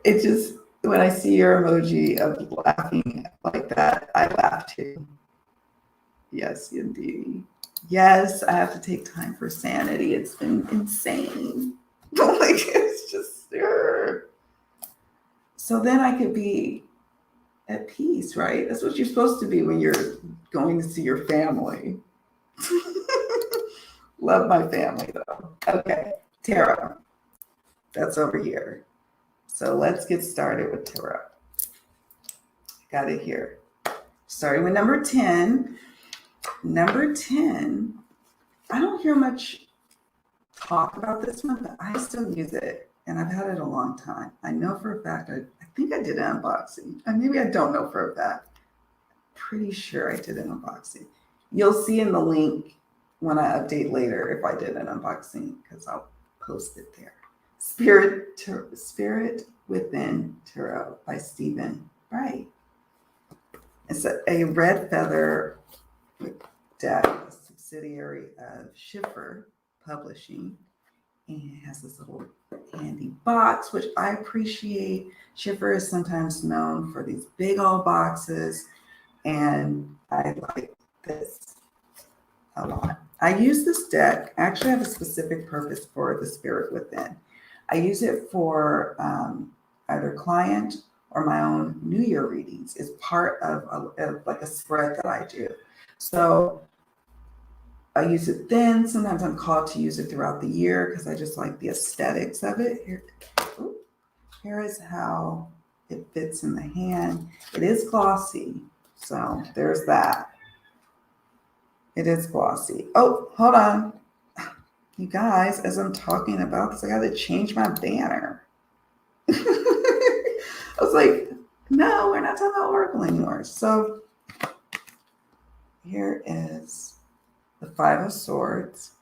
It just, when I see your emoji of laughing like that, I laugh too. Yes, indeed. Yes, I have to take time for sanity. It's been insane. Like, it's just, so then I could be at peace, right? That's what you're supposed to be when you're going to see your family. Love my family though. Okay, tarot. That's over here. So let's get started with tarot. Got it here. Starting with number 10. Number 10, I don't hear much talk about this one, but I still use it, and I've had it a long time. I know for a fact, I think I did an unboxing. Maybe I don't know for a fact. Pretty sure I did an unboxing. You'll see in the link when I update later if I did an unboxing, because I'll post it there. Spirit Within Tarot by Stephen Wright. It's a red feather deck, a subsidiary of Schiffer Publishing, and it has this little handy box, which I appreciate. Schiffer is sometimes known for these big old boxes, and I like this a lot. I use this deck. I actually have a specific purpose for the Spirit Within. I use it for either client or my own New Year readings. It's part of like a spread that I do. So I use it then. Sometimes I'm called to use it throughout the year because I just like the aesthetics of it. Here is how it fits in the hand. It is glossy, so there's that. It is glossy. Oh, hold on. You guys, as I'm talking about this, I got to change my banner. I was like, no, we're not talking about Oracle anymore. So here is the Five of Swords.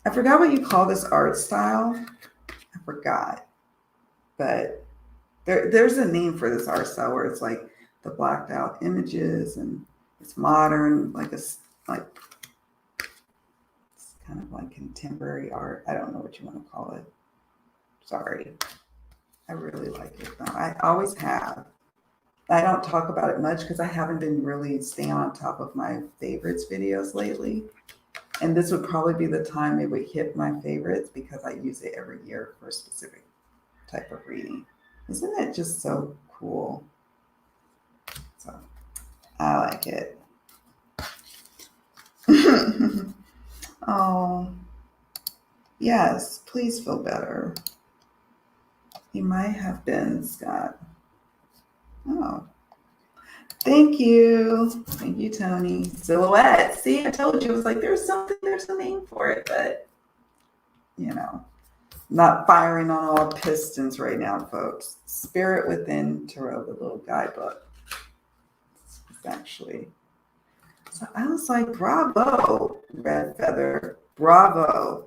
I forgot what you call this art style. I forgot. But there's a name for this art style where it's like the blacked out images and it's modern, it's kind of like contemporary art. I don't know what you want to call it. Sorry. I really like it though. I always have. I don't talk about it much because I haven't been really staying on top of my favorites videos lately. And this would probably be the time it would hit my favorites because I use it every year for a specific type of reading. Isn't it just so cool? So I like it. Oh, yes, please feel better. He might have been, Scott. Oh, thank you. Thank you, Tony. Silhouette. See, I told you. It was like, there's a name for it, but, you know, not firing on all pistons right now, folks. Spirit Within Tarot, the little guidebook. It's actually. So I was like, bravo, Red Feather. Bravo.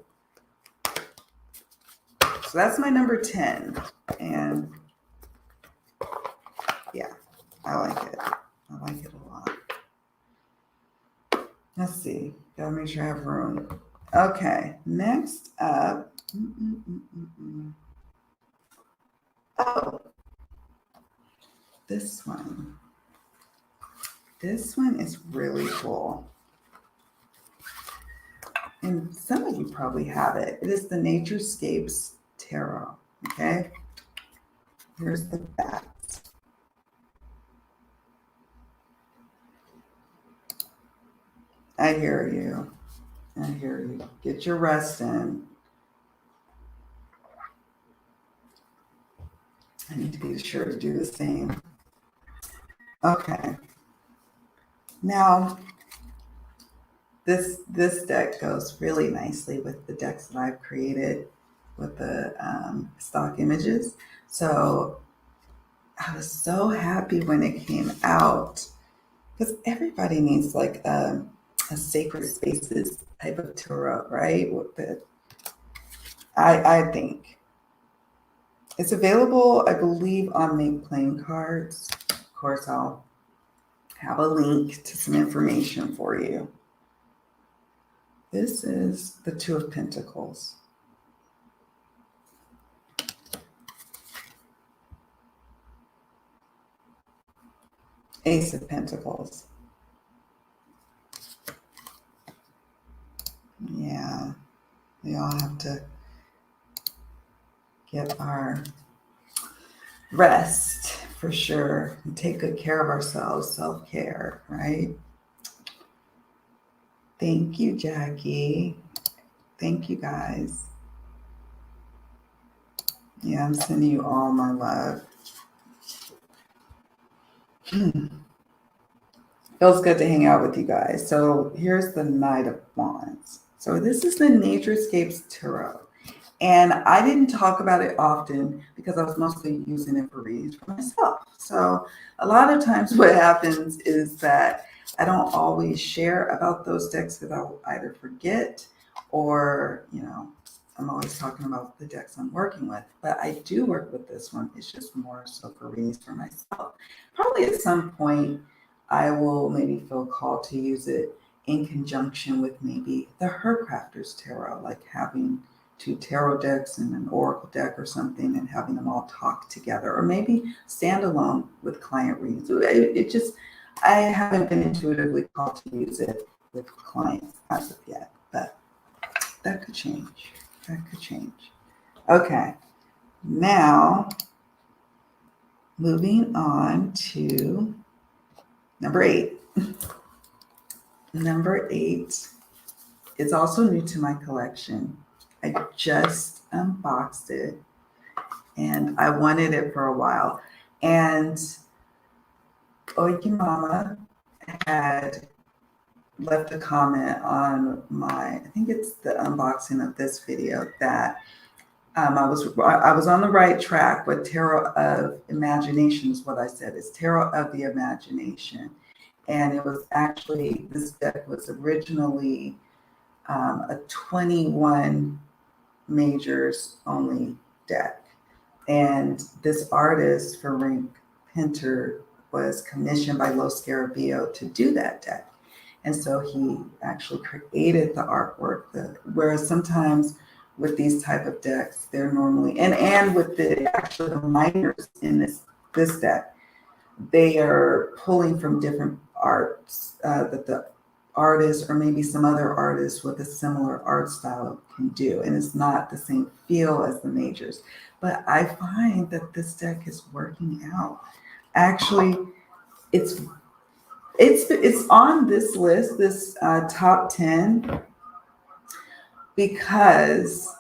So that's my number 10. And yeah, I like it. I like it a lot. Let's see. Gotta make sure I have room. Okay, next up. Oh, this one. This one is really cool. And some of you probably have it. It is the Naturescapes Tarot. Okay. Here's the back. I hear you. I hear you. Get your rest in. I need to be sure to do the same. Okay. Now, this deck goes really nicely with the decks that I've created with the stock images. So I was so happy when it came out because everybody needs like a sacred spaces type of tarot, right? I think it's available, I believe, on Make Plain Cards. Of course, I'll have a link to some information for you. This is the Two of Pentacles. Ace of Pentacles. Yeah, we all have to get our rest for sure and take good care of ourselves, self-care, right? Thank you, Jackie. Thank you, guys. Yeah, I'm sending you all my love. Feels good to hang out with you guys. So here's the Knight of Wands. So this is the Naturescapes Tarot. And I didn't talk about it often because I was mostly using it for readings for myself. So a lot of times what happens is that I don't always share about those decks because I'll either forget or, you know, I'm always talking about the decks I'm working with. But I do work with this one. It's just more so for readings for myself. Probably at some point I will maybe feel called to use it in conjunction with maybe the Her Crafters Tarot, like having two tarot decks and an oracle deck or something and having them all talk together, or maybe stand alone with client readings. I haven't been intuitively called to use it with clients as of yet, but that could change. That could change. Okay, now moving on to number 8. Number 8 is also new to my collection. I just unboxed it and I wanted it for a while. And Oiki Mama had left a comment on I think it's the unboxing of this video, that I was on the right track with Tarot of Imagination is what I said. It's Tarot of the Imagination. And it was actually, this deck was originally a 21 majors only deck. And this artist, Ferenc Pinter, was commissioned by Los Scarabeo to do that deck. And so he actually created the artwork. Whereas sometimes with these type of decks, they're normally, and with the minors in this deck, they are pulling from different arts that the artist or maybe some other artist with a similar art style can do. And it's not the same feel as the majors. But I find that this deck is working out. Actually, it's on this list, this top 10, because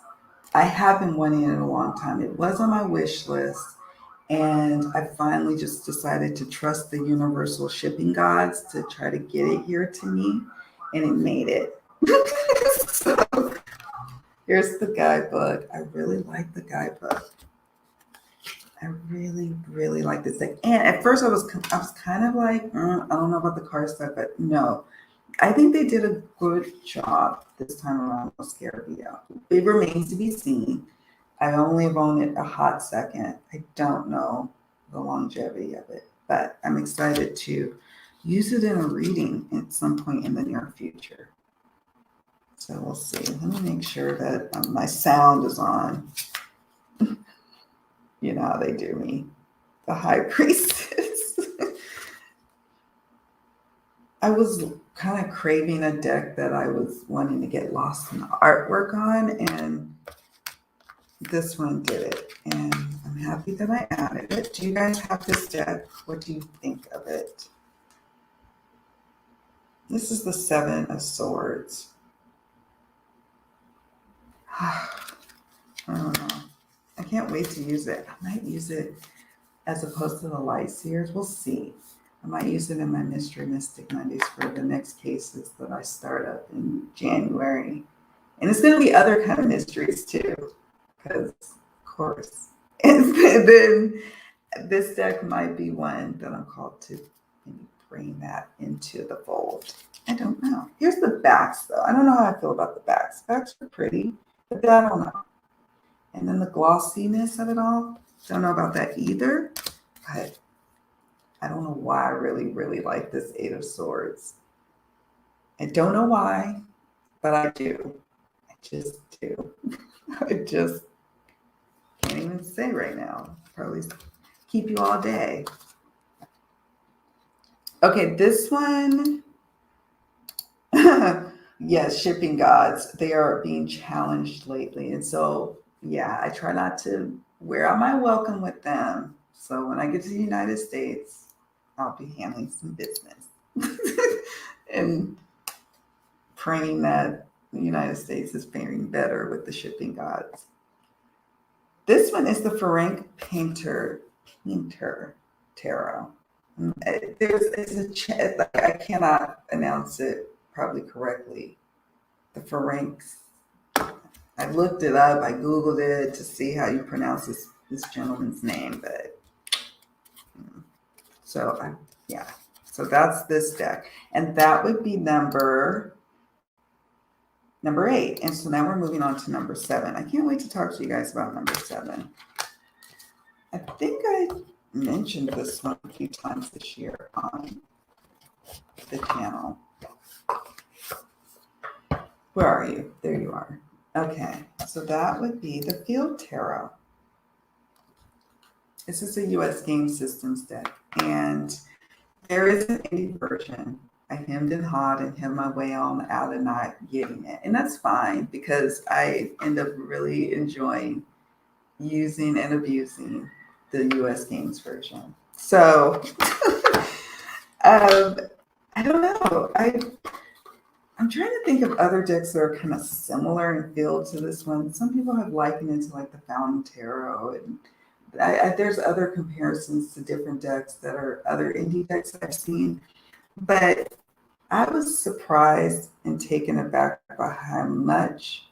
I have been wanting it in a long time. It was on my wish list, and I finally just decided to trust the universal shipping gods to try to get it here to me, and it made it. So here's the guidebook. I really like the guidebook. I really, really like this thing. And at first, I was kind of like, I don't know about the car stuff, but no, I think they did a good job this time around with Scarabeo. It remains to be seen. I only have owned it a hot second. I don't know the longevity of it, but I'm excited to use it in a reading at some point in the near future. So we'll see. Let me make sure that my sound is on. You know how they do me. The High Priestess. I was kind of craving a deck that I was wanting to get lost in the artwork on, and this one did it. And I'm happy that I added it. Do you guys have this deck? What do you think of it? This is the Seven of Swords. I don't know. I can't wait to use it. I might use it as opposed to the Light Seers. We'll see. I might use it in my Mystery Mystic Mondays for the next cases that I start up in January. And it's going to be other kind of mysteries too, because of course. And then this deck might be one that I'm called to bring that into the fold. I don't know. Here's the backs though. I don't know how I feel about the backs. Backs are pretty, but I don't know. And then the glossiness of it all. Don't know about that either, but I don't know why I really, really like this Eight of Swords. I don't know why, but I do. I just do. I just can't even say right now. Probably keep you all day. Okay, this one. Yes, shipping gods. They are being challenged lately. And so, yeah, I try not to wear out my welcome with them. So when I get to the United States, I'll be handling some business and praying that the United States is faring better with the shipping gods. This one is the Ferenc Painter Tarot. I cannot announce it probably correctly. The Ferenc. I looked it up. I Googled it to see how you pronounce this gentleman's name, but yeah. So that's this deck, and that would be number 8. And so now we're moving on to number 7. I can't wait to talk to you guys about number 7. I think I mentioned this one a few times this year on the channel. Where are you? There you are. Okay, so that would be the Field Tarot. This is a US game systems deck, and there is an indie version. I hemmed and hawed and hemmed my way on out of not getting it. And that's fine because I end up really enjoying using and abusing the US games version. So I don't know. I'm trying to think of other decks that are kind of similar in feel to this one. Some people have likened it to like the Fountain Tarot, and there's other comparisons to different decks that are other indie decks that I've seen. But I was surprised and taken aback by how much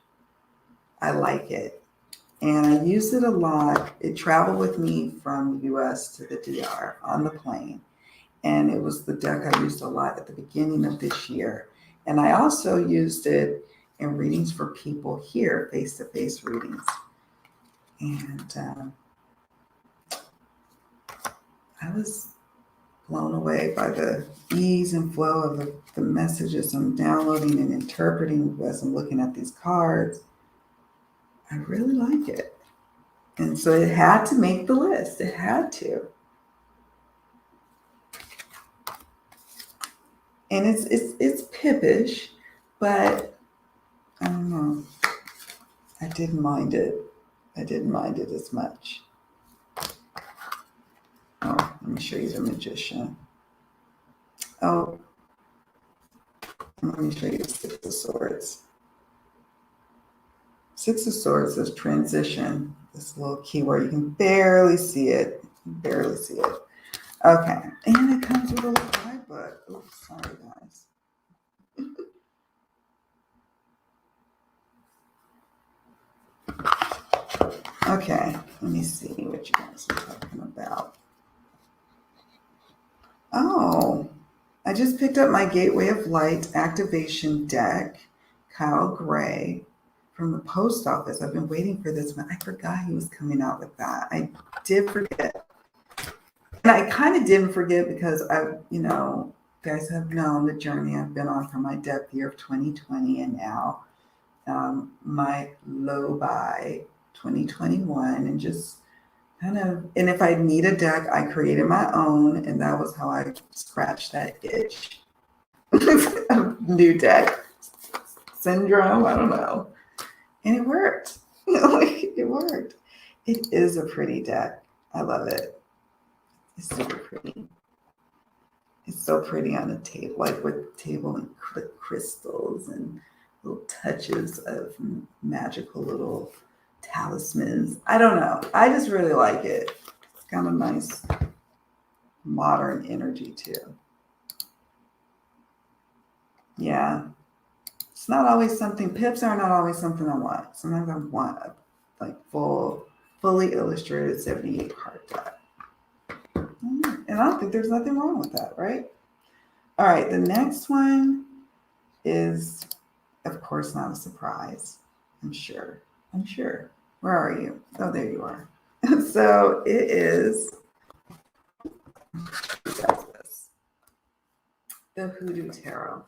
I like it. And I use it a lot. It traveled with me from the US to the DR on the plane. And it was the deck I used a lot at the beginning of this year. And I also used it in readings for people here, face-to-face readings. And I was blown away by the ease and flow of the messages I'm downloading and interpreting as I'm looking at these cards. I really like it. And so it had to make the list. It had to. And it's pippish, but I don't know. I didn't mind it. I didn't mind it as much. Oh, let me show you the Magician. Oh, let me show you the Six of Swords. Six of Swords is transition. This little keyword, you can barely see it. Barely see it. Okay, and it comes with a little guidebook. Oops, sorry guys. Okay, let me see what you guys are talking about. Oh, I just picked up my Gateway of Light activation deck, Kyle Gray, from the post office. I've been waiting for this one. I forgot he was coming out with that. I did forget. And I kind of didn't forget because guys have known the journey I've been on for my depth year of 2020 and now my low by 2021, and just kind of, and if I need a deck, I created my own, and that was how I scratched that itch. New deck syndrome, I don't know. And it worked. It worked. It is a pretty deck. I love it. It's super pretty. It's so pretty on the table, like with table and crystals and little touches of magical little talismans. I don't know. I just really like it. It's kind of nice modern energy too. Yeah. It's not always something, pips are not always something I want. Sometimes I want a like fully illustrated 78 card deck. And I don't think there's nothing wrong with that, right? All right, the next one is, of course, not a surprise. I'm sure. Where are you? Oh, there you are. So it is the Hoodoo Tarot.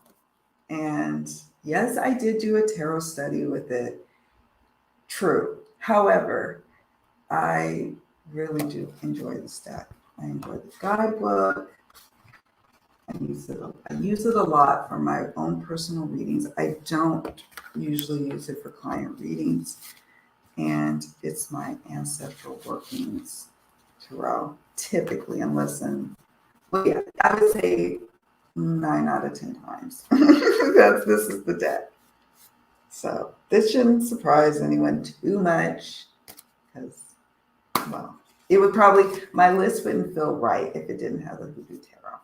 And yes, I did do a tarot study with it. True. However, I really do enjoy this deck. I enjoy the guidebook. I use it a lot for my own personal readings. I don't usually use it for client readings. And it's my ancestral workings tarot, typically, unless I would say 9 out of 10 times. This is the deck. So this shouldn't surprise anyone too much because, well, it would probably, my list wouldn't feel right if it didn't have the Hoodoo Tarot.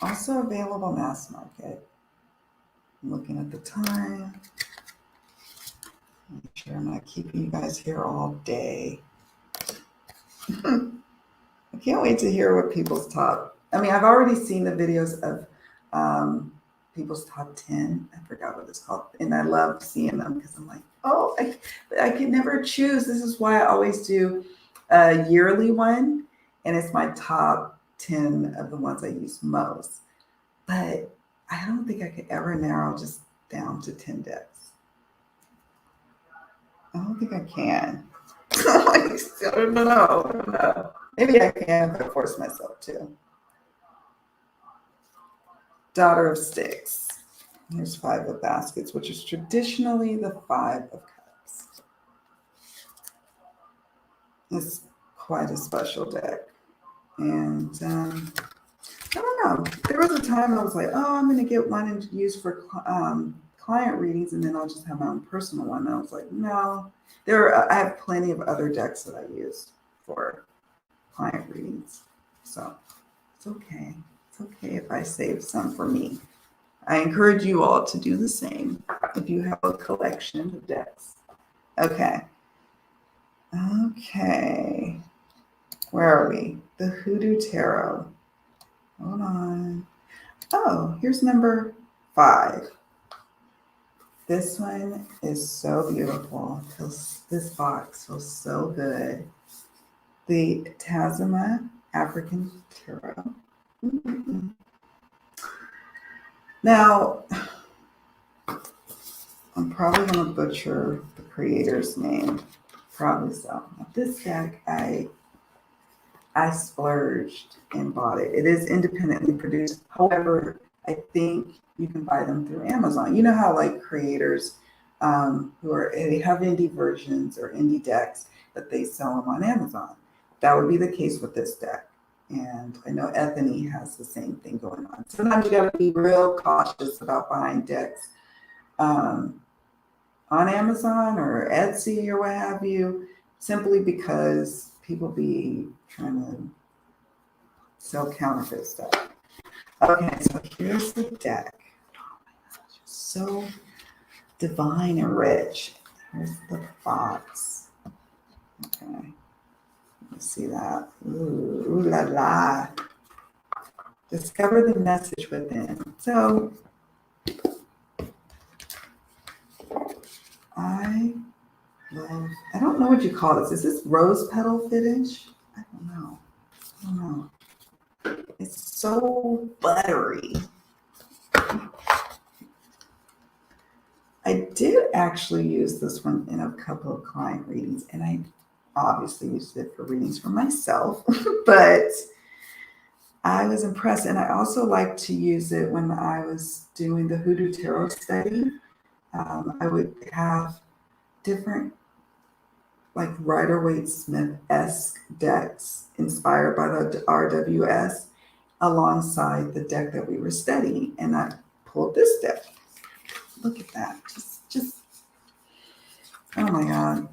Also available mass market. I'm looking at the time. Make sure I'm not keeping you guys here all day. I can't wait to hear what people's top. I mean, I've already seen the videos of people's top 10. I forgot what it's called. And I love seeing them because I'm like, oh, I can never choose. This is why I always do a yearly one. And it's my top 10 of the ones I use most. But I don't think I could ever narrow just down to 10 decks. I don't think I can. I don't know. Maybe I can if I force myself to. Daughter of Sticks. Here's 5 of Baskets, which is traditionally the 5 of Cups. It's quite a special deck. And I don't know. There was a time I was like, oh, I'm going to get one and use for client readings, and then I'll just have my own personal one. And I was like, no. I have plenty of other decks that I use for client readings. So it's okay. It's okay if I save some for me. I encourage you all to do the same if you have a collection of decks. Okay. Where are we? The Hoodoo Tarot. Hold on. Oh, here's number 5. This one is so beautiful. This box feels so good. The Tazima African Tarot. Mm-hmm. Now, I'm probably going to butcher the creator's name. Probably so. Now, this deck, I splurged and bought it. It is independently produced. However, I think you can buy them through Amazon. You know how like creators they have indie versions or indie decks that they sell them on Amazon. That would be the case with this deck. And I know Ethany has the same thing going on. Sometimes you got to be real cautious about buying decks on Amazon or Etsy or what have you, simply because people be trying to sell counterfeit stuff. Okay, so here's the deck. So divine and rich. Here's the box. Okay, let's see that. Ooh la la. Discover the message within. So I don't know what you call this. Is this rose petal finish? I don't know. It's so buttery. I did actually use this one in a couple of client readings, and I obviously used it for readings for myself, but I was impressed. And I also like to use it when I was doing the Hoodoo Tarot study. I would have different like Rider-Waite-Smith-esque decks inspired by the RWS alongside the deck that we were studying. And I pulled this deck. Look at that. Just, oh my God.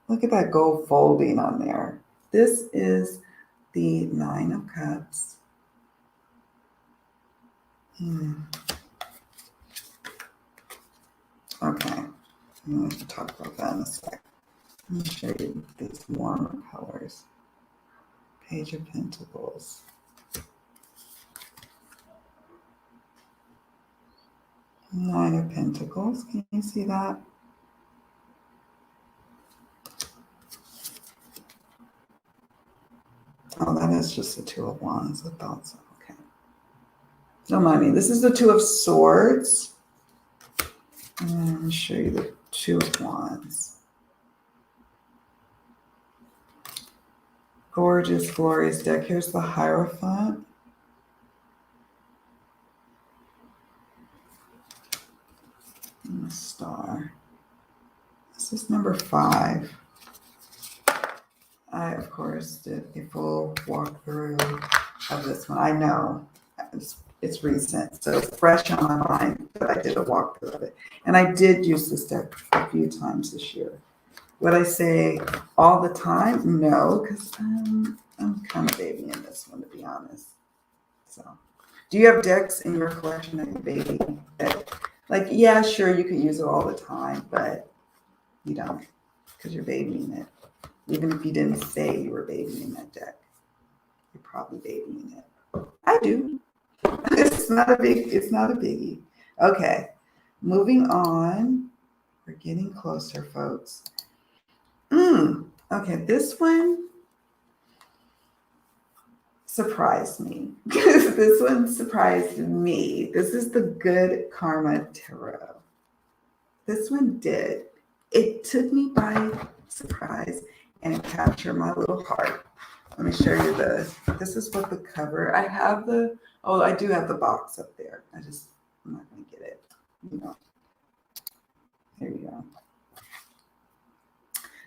Look at that gold folding on there. This is the Nine of Cups. Okay. I'm going to talk about that in a sec. Let me show you these warmer colors. Page of Pentacles. Nine of Pentacles. Can you see that? Oh, that is just the Two of Wands. I thought so. Okay. Don't mind me. This is the Two of Swords. And let me show you the Two of Wands. Gorgeous, glorious deck. Here's the Hierophant. And the Star. This is number 5. I, of course, did a full walkthrough of this one. I know it's recent, so it's fresh on my mind, but I did a walkthrough of it. And I did use this deck a few times this year. Would I say all the time? No, because I'm kind of babying this one, to be honest. So, do you have decks in your collection that you baby? Like, yeah, sure, you could use it all the time, but you don't, because you're babying it. Even if you didn't say you were babying that deck, you're probably babying it. I do. It's not a biggie. Okay, moving on. We're getting closer, folks. Okay, this one surprised me. This one surprised me. This is the Good Karma Tarot. This one did. It took me by surprise and it captured my little heart. Let me show you this is what the cover, I do have the box up there. I'm not going to get it. There you go.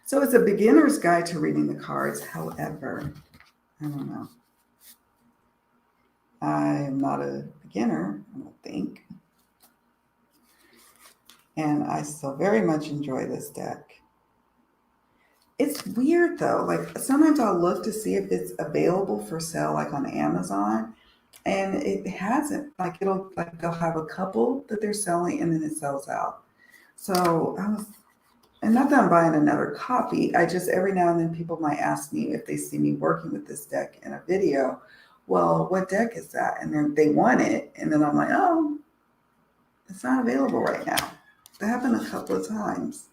So it's a beginner's guide to reading the cards. However, I don't know. I'm not a beginner, I don't think. And I still very much enjoy this deck. It's weird though. Like sometimes I'll look to see if it's available for sale, like on Amazon, and it hasn't. Like they'll have a couple that they're selling and then it sells out. So and not that I'm buying another copy. I just, every now and then people might ask me if they see me working with this deck in a video, well, what deck is that? And then they want it. And then I'm like, oh, it's not available right now. That happened a couple of times.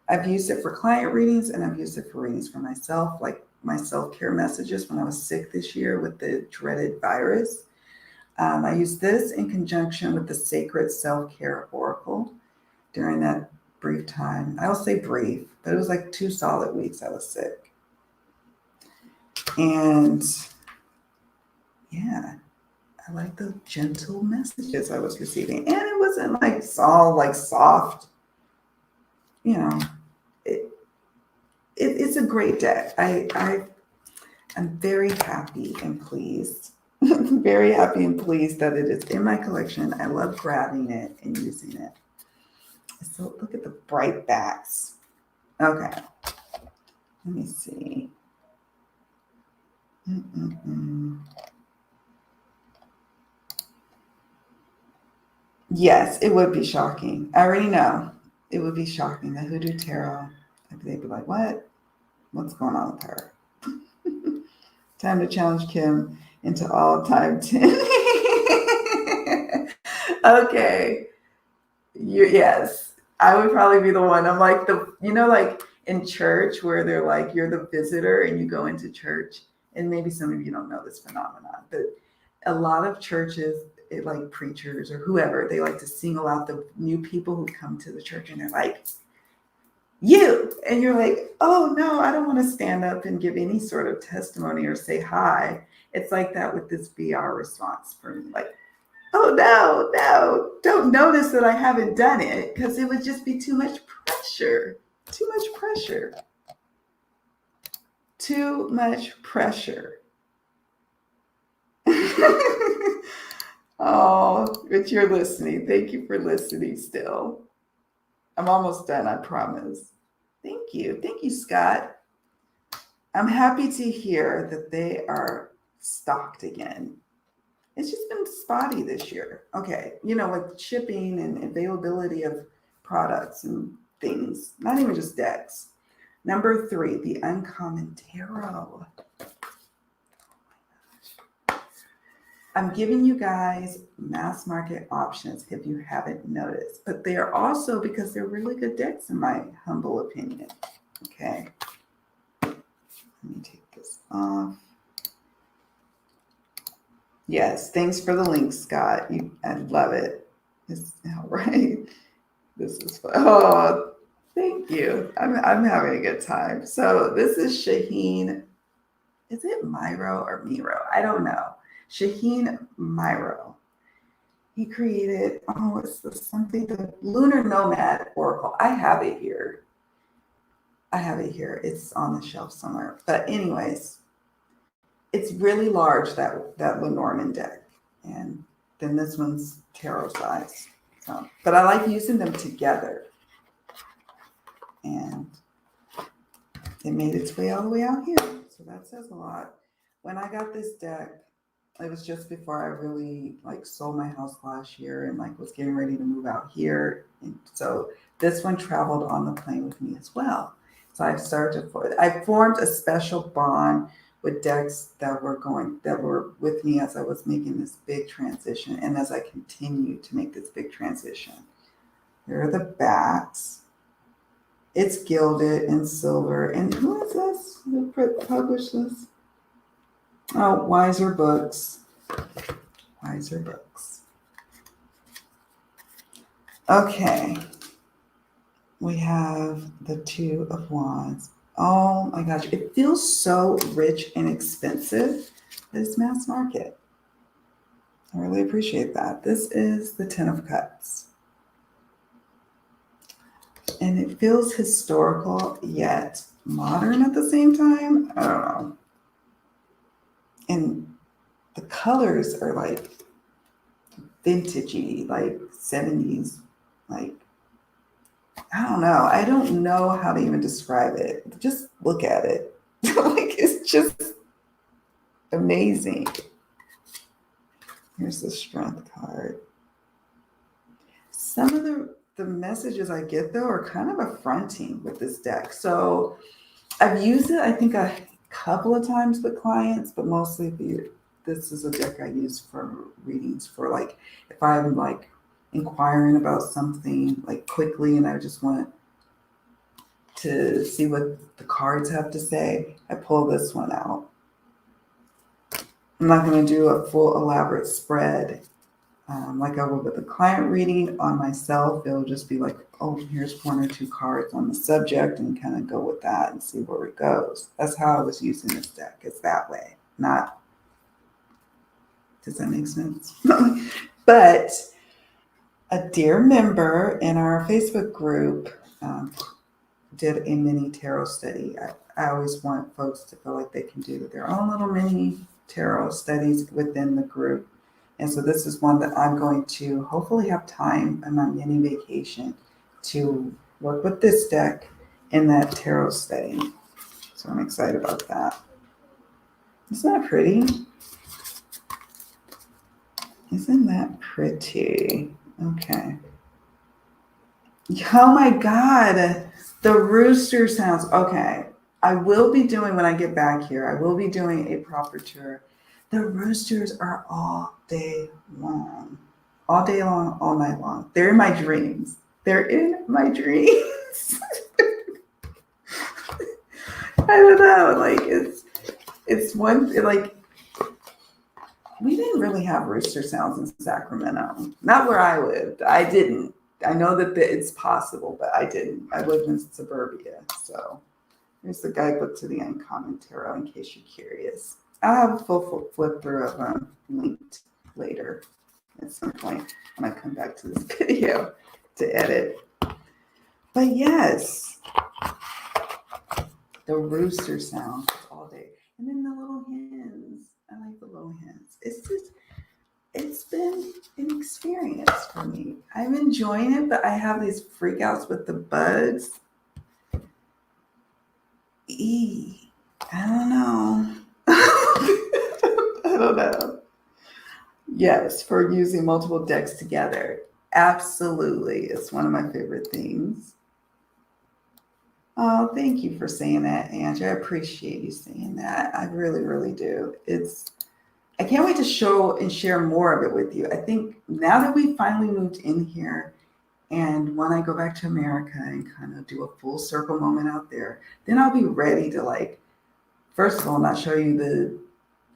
I've used it for client readings and I've used it for readings for myself, like my self-care messages when I was sick this year with the dreaded virus. I used this in conjunction with the Sacred Self-Care Oracle during that brief time. I'll say brief, but it was like 2 solid weeks I was sick. And yeah, I like the gentle messages I was receiving. And it wasn't like all like soft, it's a great deck. I'm very happy and pleased. Very happy and pleased that it is in my collection. I love grabbing it and using it. So look at the bright backs. Okay. Let me see. Yes, it would be shocking. I already know. It would be shocking. The Hoodoo Tarot. They'd be like, what? What's going on with her? Time to challenge Kim into all-time 10. Okay. Yes. I would probably be the one. I'm like like in church where they're like, you're the visitor and you go into church. And maybe some of you don't know this phenomenon, but a lot of churches, like preachers or whoever, they like to single out the new people who come to the church and they're like, you. And you're like, oh no, I don't want to stand up and give any sort of testimony or say hi. It's like that with this VR response for me. Like, oh no, don't notice that I haven't done it because it would just be too much pressure. Too much pressure. Too much pressure. Oh, but you're listening. Thank you for listening still. I'm almost done, I promise. Thank you. Thank you, Scott. I'm happy to hear that they are stocked again. It's just been spotty this year. Okay, with shipping and availability of products and things, not even just decks. Number 3, the Uncommon Tarot. I'm giving you guys mass market options if you haven't noticed, but they are also because they're really good decks in my humble opinion. Okay. Let me take this off. Yes, thanks for the link, Scott. I love it. It's all right. This is fun. Oh, thank you. I'm having a good time. So this is Shaheen. Is it Miro or Miro? I don't know. Shaheen Miro. He created, what's this? Something, the Lunar Nomad Oracle. I have it here. It's on the shelf somewhere. But anyways, it's really large, that Lenormand deck. And then this one's tarot size. So, but I like using them together. And it made its way all the way out here. So that says a lot. When I got this deck, it was just before I really sold my house last year and was getting ready to move out here. And so this one traveled on the plane with me as well. So I formed a special bond with decks that were with me as I was making this big transition and as I continue to make this big transition. Here are the backs. It's gilded in silver. And who is this? Who published this? Oh, Wiser Books. Wiser Books. Okay. We have the Two of Wands. Oh my gosh. It feels so rich and expensive. This mass market. I really appreciate that. This is the Ten of Cups. And it feels historical yet modern at the same time. I don't know. And the colors are vintagey, 70s, I don't know. I don't know how to even describe it. Just look at it. It's just amazing. Here's the Strength card. Some of the messages I get, though, are kind of affronting with this deck. So I've used it, I think, a couple of times with clients, but mostly this is a deck I use for readings for if I'm inquiring about something quickly and I just want to see what the cards have to say, I pull this one out. I'm not going to do a full elaborate spread like I would with a client reading. On myself, it'll just be here's 1 or 2 cards on the subject and kind of go with that and see where it goes. That's how I was using this deck. It's that way. Not, does that make sense? But a dear member in our Facebook group did a mini tarot study. I always want folks to feel like they can do their own little mini tarot studies within the group. And so this is one that I'm going to hopefully have time on my mini vacation to work with this deck in that tarot study. So I'm excited about that. Isn't that pretty? Isn't that pretty? Okay. Oh my God. The rooster sounds. Okay. I will be doing, when I get back here, I will be doing a proper tour. The roosters are all day long. All day long, all night long. They're in my dreams. They're in my dreams. I don't know. Like it's one like we didn't really have rooster sounds in Sacramento. Not where I lived. I didn't. I know that it's possible, but I didn't. I lived in suburbia. So here's the guidebook to the Uncommon Tarot in case you're curious. I'll have a full flip through of them linked later at some point when I come back to this video to edit. But yes, the rooster sounds all day. And then the little hens. I like the little hens. It's been an experience for me. I'm enjoying it, but I have these freakouts with the bugs. I don't know. I don't know. Yes, for using multiple decks together. Absolutely. It's one of my favorite things. Oh, thank you for saying that, Angie. I appreciate you saying that. I really, really do. I can't wait to show and share more of it with you. I think now that we finally moved in here, and when I go back to America and kind of do a full circle moment out there, then I'll be ready to first of all, not show you the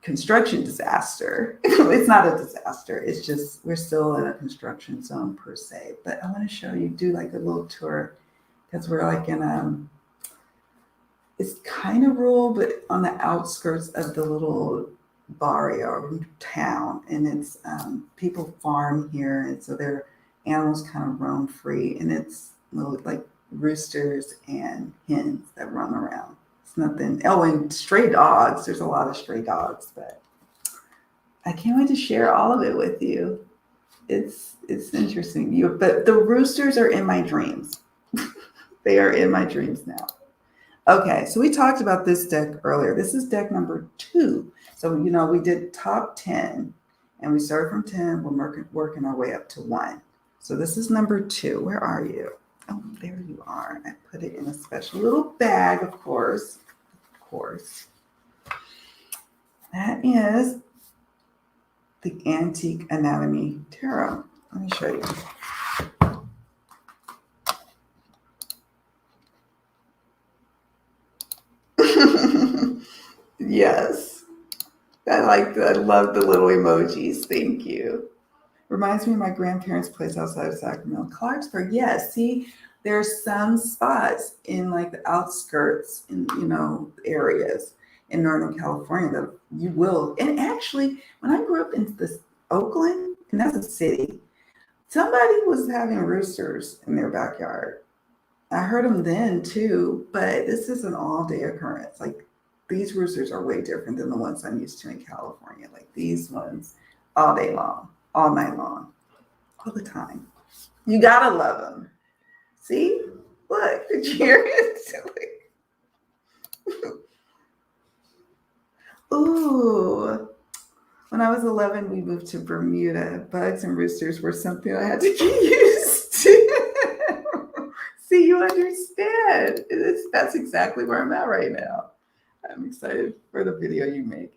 construction disaster. It's not a disaster. It's just, we're still in a construction zone per se. But I want to show you, do a little tour because we're in it's kind of rural, but on the outskirts of the little barrio town. And it's, people farm here. And so their animals kind of roam free. And it's little roosters and hens that roam around. It's nothing. Oh, and stray dogs. There's a lot of stray dogs, but I can't wait to share all of it with you. It's interesting. But the roosters are in my dreams. They are in my dreams now. Okay, so we talked about this deck earlier. This is deck number 2. So, we did top 10, and we started from 10. We're working our way up to 1. So this is number 2. Where are you? Oh, there you are. I put it in a special little bag, of course. Of course. That is the Antique Anatomy Tarot. Let me show you. Yes. I love the little emojis. Thank you. Reminds me of my grandparents' place outside of Sacramento. Clarksburg, yes. See, there's some spots in the outskirts in, areas in Northern California that you will. And actually, when I grew up in this Oakland, and that's a city, somebody was having roosters in their backyard. I heard them then too, but this is an all-day occurrence. These roosters are way different than the ones I'm used to in California. These ones, all day long, all night long, all the time. You gotta love them. See? Look, did you hear it? Ooh. When I was 11, we moved to Bermuda. Bugs and roosters were something I had to get used to. See, you understand. That's exactly where I'm at right now. I'm excited for the video you make.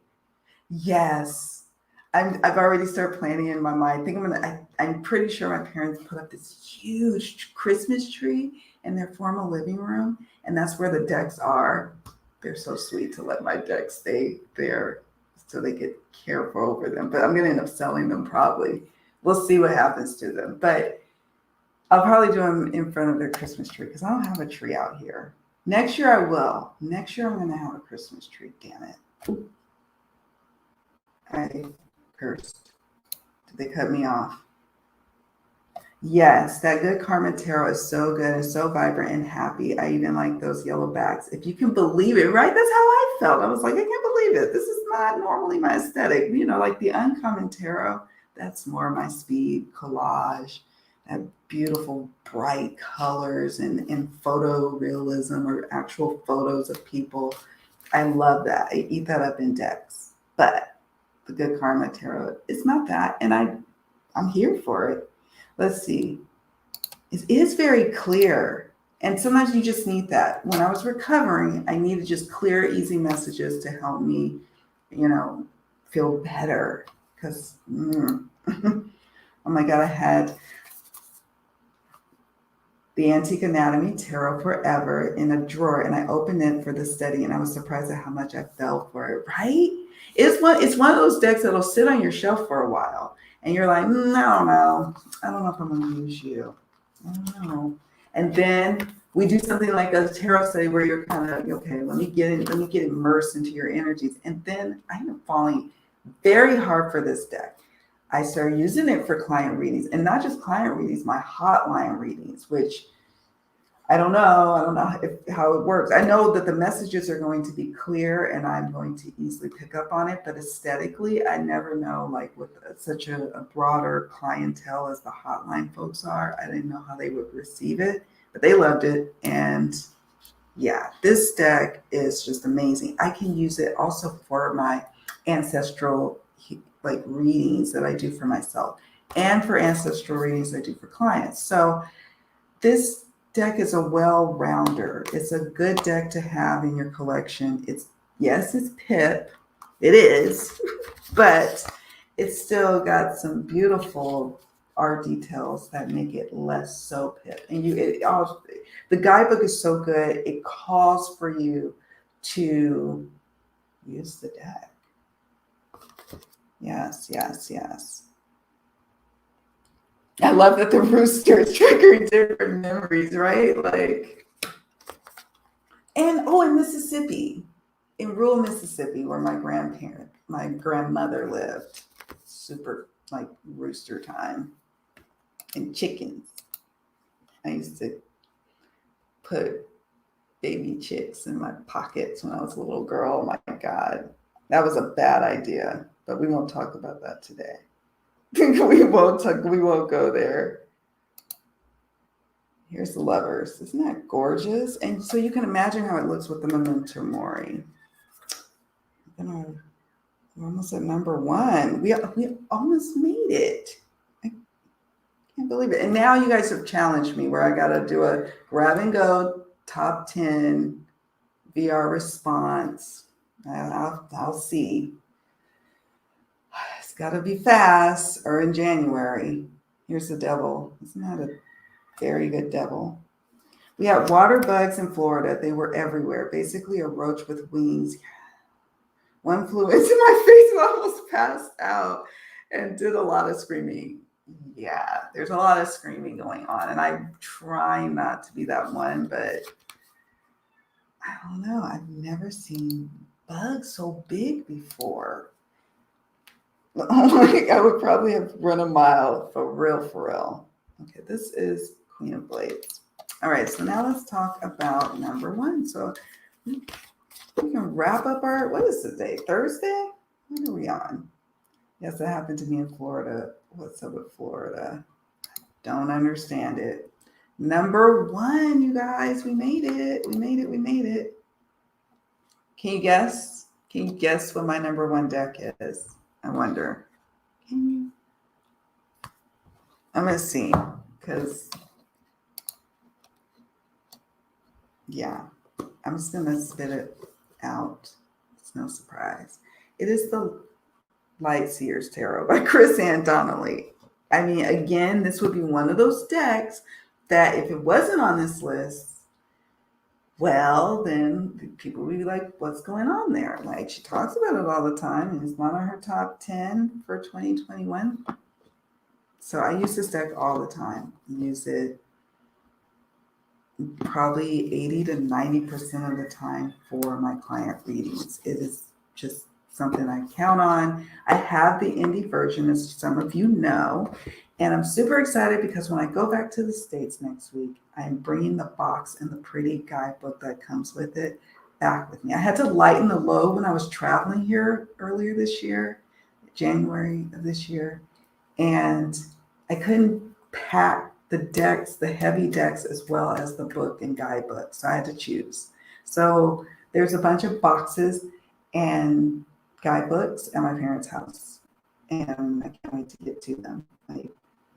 Yes. I've already started planning in my mind. I'm pretty sure my parents put up this huge Christmas tree in their formal living room, and that's where the decks are. They're so sweet to let my decks stay there so they get careful over them. But I'm going to end up selling them probably. We'll see what happens to them. But I'll probably do them in front of their Christmas tree because I don't have a tree out here. Next year I will. Next year I'm going to have a Christmas tree. Damn it. I cursed. Did they cut me off? Yes, that good karma tarot is so good and so vibrant and happy. I even like those yellow backs. If you can believe it, right? That's how I felt. I was like, I can't believe it. This is not normally my aesthetic. Like the uncommon tarot, that's more my speed, collage, that beautiful bright colors and photorealism or actual photos of people. I love that. I eat that up in decks. But the good karma tarot, it's not that. And I'm here for it. Let's see. It is very clear. And sometimes you just need that. When I was recovering, I needed just clear, easy messages to help me, you know, feel better. Because, oh my God, I had the Antique Anatomy Tarot Forever in a drawer, and I opened it for the study, and I was surprised at how much I fell for it. Right? It's one of those decks that'll sit on your shelf for a while, and you're like, I don't know. I don't know if I'm going to use you. I don't know. And then we do something like a tarot study where you're kind of okay. Let me get immersed into your energies, and then I am falling very hard for this deck. I started using it for client readings, and not just client readings, my hotline readings, which I don't know. I don't know how it works. I know that the messages are going to be clear and I'm going to easily pick up on it, but aesthetically, I never know, like with such a broader clientele as the hotline folks are, I didn't know how they would receive it, but they loved it. And yeah, this deck is just amazing. I can use it also for my ancestral like readings that I do for myself and for ancestral readings I do for clients. So this deck is a well-rounder. It's a good deck to have in your collection. It's Pip. It is, but it's still got some beautiful art details that make it less so Pip. And the guidebook is so good. It calls for you to use the deck. Yes, yes, yes. I love that the rooster is triggering different memories, right? Like, in Mississippi, in rural Mississippi, where my grandmother lived, super like rooster time and chickens. I used to put baby chicks in my pockets when I was a little girl. Oh my God, that was a bad idea, but we won't talk about that today. We won't go there. Here's the lovers. Isn't that gorgeous? And so you can imagine how it looks with the Memento Mori. We're almost at number one. We almost made it. I can't believe it. And now you guys have challenged me where I got to do a grab and go top 10 VR response. I'll see. It's got to be fast or in January. Here's the devil. Isn't that a very good devil? We had water bugs in Florida. They were everywhere. Basically a roach with wings. One flew into my face and I almost passed out and did a lot of screaming. Yeah, there's a lot of screaming going on. And I'm trying not to be that one, but I don't know. I've never seen bugs so big before. I would probably have run a mile for real, for real. Okay, this is Queen of Blades. All right, so now let's talk about number one. So we can wrap up what is today? Thursday? What are we on? Yes, that happened to me in Florida. What's up with Florida? Don't understand it. Number one, you guys, we made it. We made it. Can you guess? Can you guess what my number one deck is? I wonder. Can you? I'm going to see because, yeah, I'm just going to spit it out. It's no surprise. It is the Light Seers Tarot by Chris Ann Donnelly. I mean, again, this would be one of those decks that if it wasn't on this list, well, then people would be like, what's going on there? Like, she talks about it all the time, and it's not on her top 10 for 2021. So I use this deck all the time. I use it probably 80 to 90% of the time for my client readings. It is just something I count on. I have the indie version, as some of you know, and I'm super excited because when I go back to the States next week, I'm bringing the box and the pretty guidebook that comes with it back with me. I had to lighten the load when I was traveling here earlier this year, January of this year, and I couldn't pack the decks, the heavy decks, as well as the book and guidebook. So I had to choose. So there's a bunch of boxes and guidebooks at my parents' house, and I can't wait to get to them. Like,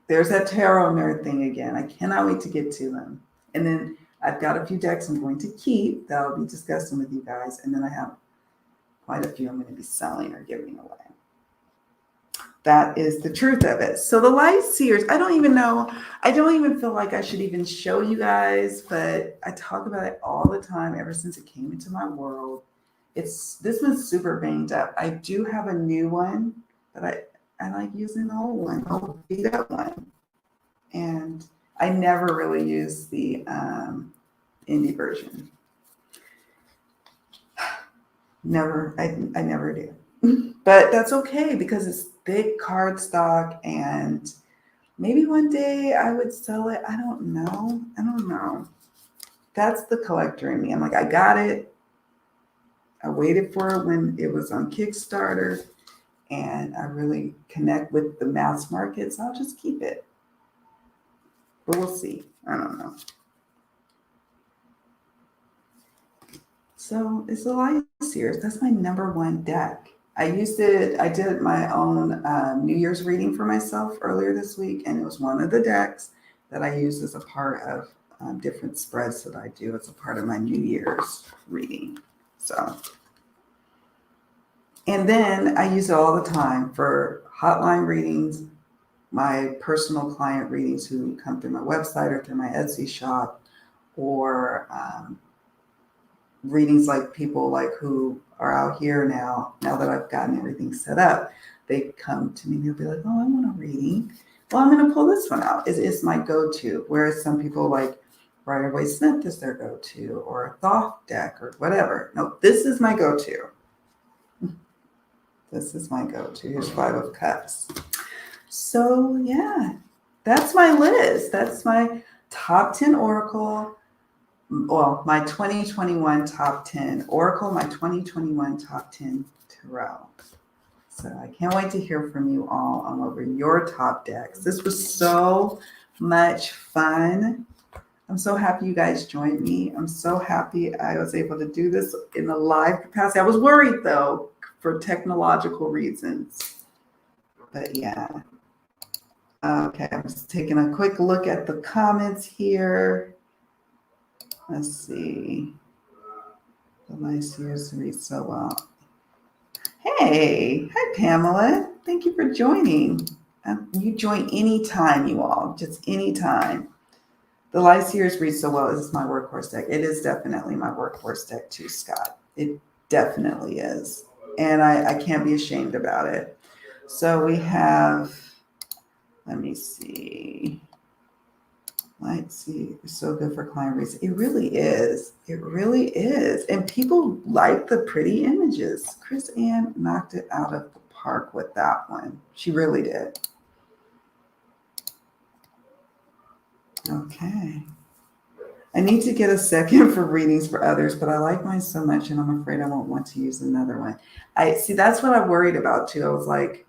there's that tarot nerd thing again. I cannot wait to get to them. And then I've got a few decks I'm going to keep that I'll be discussing with you guys, and then I have quite a few I'm going to be selling or giving away. That is the truth of it. So the light seers, I don't even feel like I should even show you guys, but I talk about it all the time ever since it came into my world. This one's super banged up. I do have a new one, but I like using the old one, the old beat up one. And I never really use the indie version. Never, I never do. But that's okay because it's thick cardstock, and maybe one day I would sell it. I don't know. That's the collector in me. I'm like, I got it. I waited for it when it was on Kickstarter, and I really connect with the mass market, so I'll just keep it. But we'll see. I don't know. So it's the Light Series. That's my number one deck. I did my own New Year's reading for myself earlier this week, and it was one of the decks that I use as a part of different spreads that I do as a part of my New Year's reading. So, and then I use it all the time for hotline readings, my personal client readings who come through my website or through my Etsy shop, or readings like people like who are out here now that I've gotten everything set up. They come to me and they'll be like, oh, I want a reading. Well, I'm going to pull this one out. It's my go-to. Whereas some people like Rider-Waite-Smith is their go-to, or a Thoth deck or whatever. No, this is my go-to. This is my go-to. Here's 5 of Cups. So yeah, that's my list. That's my top 10 Oracle. Well, my 2021 top 10 Oracle, my 2021 top 10 Tarot. So I can't wait to hear from you all on what were your top decks. This was so much fun. I'm so happy you guys joined me. I'm so happy I was able to do this in a live capacity. I was worried though for technological reasons. But yeah. Okay, I'm just taking a quick look at the comments here. Let's see. The nice years read so well. Hey, hi Pamela. Thank you for joining. You join anytime, you all, just anytime. The Light Series reads so well. This is my workhorse deck. It is definitely my workhorse deck too, Scott. It definitely is. And I can't be ashamed about it. So we have, let me see. Light see, it's so good for client reads. It really is. It really is. And people like the pretty images. Chris Ann knocked it out of the park with that one. She really did. Okay. I need to get a second for readings for others, but I like mine so much, and I'm afraid I won't want to use another one. I see. That's what I worried about too. I was like,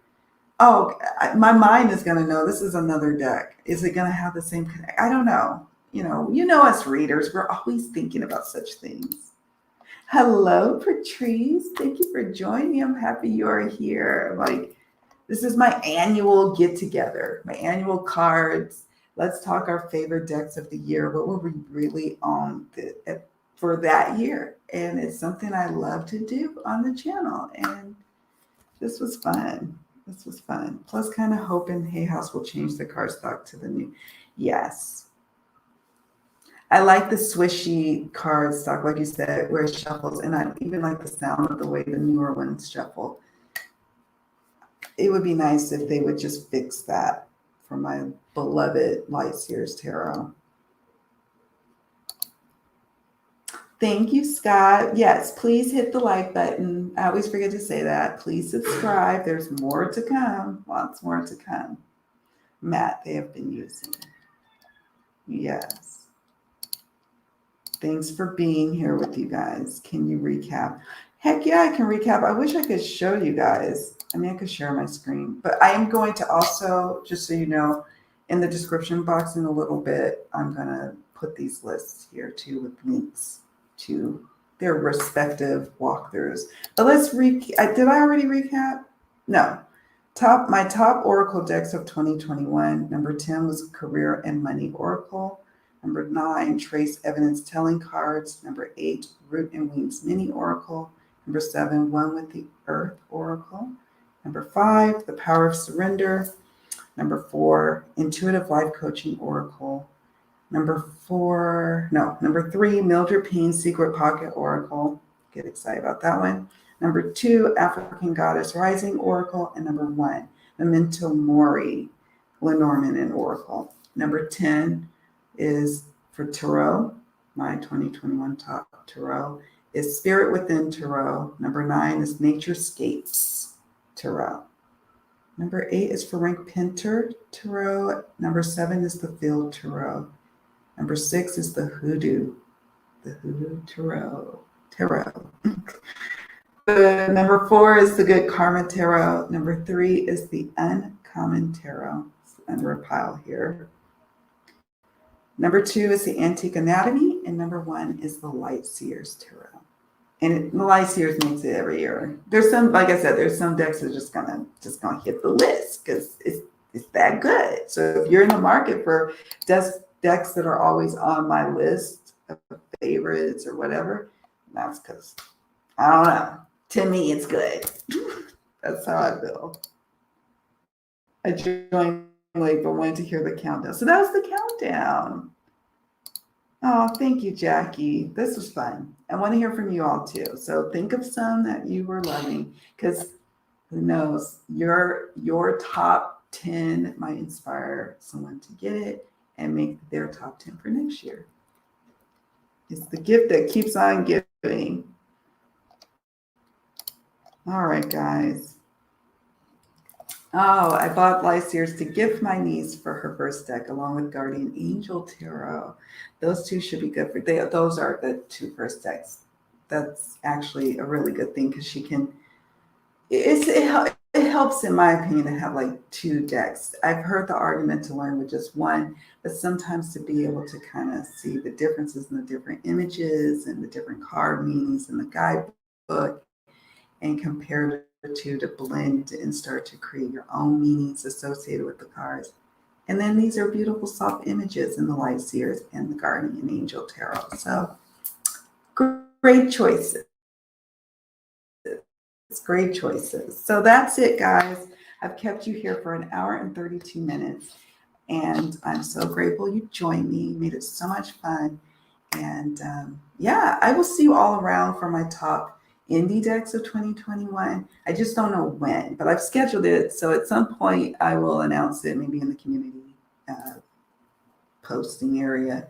oh, my mind is going to know this is another deck. Is it going to have the same connect? I don't know. You know us readers, we're always thinking about such things. Hello, Patrice. Thank you for joining me. I'm happy you're here. Like, this is my annual get together, my annual cards. Let's talk our favorite decks of the year. What were we really on for that year? And it's something I love to do on the channel. And this was fun. This was fun. Plus, kind of hoping Hay House will change the cardstock to the new. Yes. I like the swishy cardstock, like you said, where it shuffles. And I even like the sound of the way the newer ones shuffle. It would be nice if they would just fix that for my beloved Light Seers Tarot. Thank you, Scott. Yes, please hit the like button. I always forget to say that. Please subscribe. There's more to come. Lots more to come. Matt, they have been using. Yes. Thanks for being here with you guys. Can you recap? Heck yeah, I can recap. I wish I could show you guys. I mean, I could share my screen, but I am going to also, just so you know, in the description box in a little bit, I'm going to put these lists here too with links to their respective walkthroughs. But let's recap. Did I already recap? No. My top Oracle decks of 2021. Number 10 was Career and Money Oracle. Number 9, Trace Evidence Telling Cards. Number 8, Root and Wings Mini Oracle. Number 7, One with the Earth Oracle. Number 5, The Power of Surrender. Number 4, Intuitive Life Coaching Oracle. Number 3, Mildred Payne's Secret Pocket Oracle. Get excited about that one. Number 2, African Goddess Rising Oracle. And number 1, Memento Mori, Lenormand and Oracle. Number 10 is for Tarot. My 2021 top Tarot is Spirit Within Tarot. Number 9 is Naturescapes Tarot. Number 8 is for Frank Pinter Tarot. Number 7 is the Field Tarot. Number 6 is the Hoodoo Tarot. Number 4 is the Good Karma Tarot. Number 3 is the Uncommon Tarot. It's under a pile here. Number 2 is the Antique Anatomy, and number 1 is the Light Seers Tarot. And the Light Seers makes it every year. There's some, like I said, there's some decks that are just gonna hit the list because it's that good. So if you're in the market for decks that are always on my list of favorites or whatever, that's because I don't know. To me, it's good. That's how I feel. I joined late, but wanted to hear the countdown. So that was the countdown. Oh, thank you, Jackie. This was fun. I want to hear from you all too. So think of some that you were loving, because who knows, your top 10 might inspire someone to get it and make their top 10 for next year. It's the gift that keeps on giving. All right, guys. Oh, I bought Light Seers to gift my niece for her first deck, along with Guardian Angel Tarot. Those two should be good for. Those are the 2 first decks. That's actually a really good thing because she can. It helps, in my opinion, to have like 2 decks. I've heard the argument to learn with just 1, but sometimes to be able to kind of see the differences in the different images and the different card meanings in the guidebook, and compare the 2 to blend and start to create your own meanings associated with the cards. And then these are beautiful soft images in the Light Seers and the Guardian Angel Tarot. So great choices. It's great choices. So that's it, guys. I've kept you here for 1 hour and 32 minutes. And I'm so grateful you joined me. You made it so much fun. And yeah, I will see you all around for my top indie decks of 2021. I just don't know when, but I've scheduled it. So at some point I will announce it, maybe in the community posting area.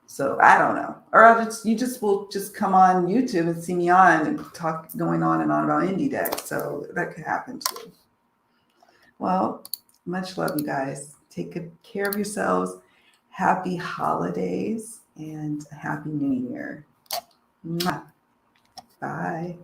So I don't know. Or you will just come on YouTube and see me on and talk going on and on about indie decks. So that could happen too. Well, much love, you guys. Take good care of yourselves. Happy holidays and a happy new year. Mwah. Bye.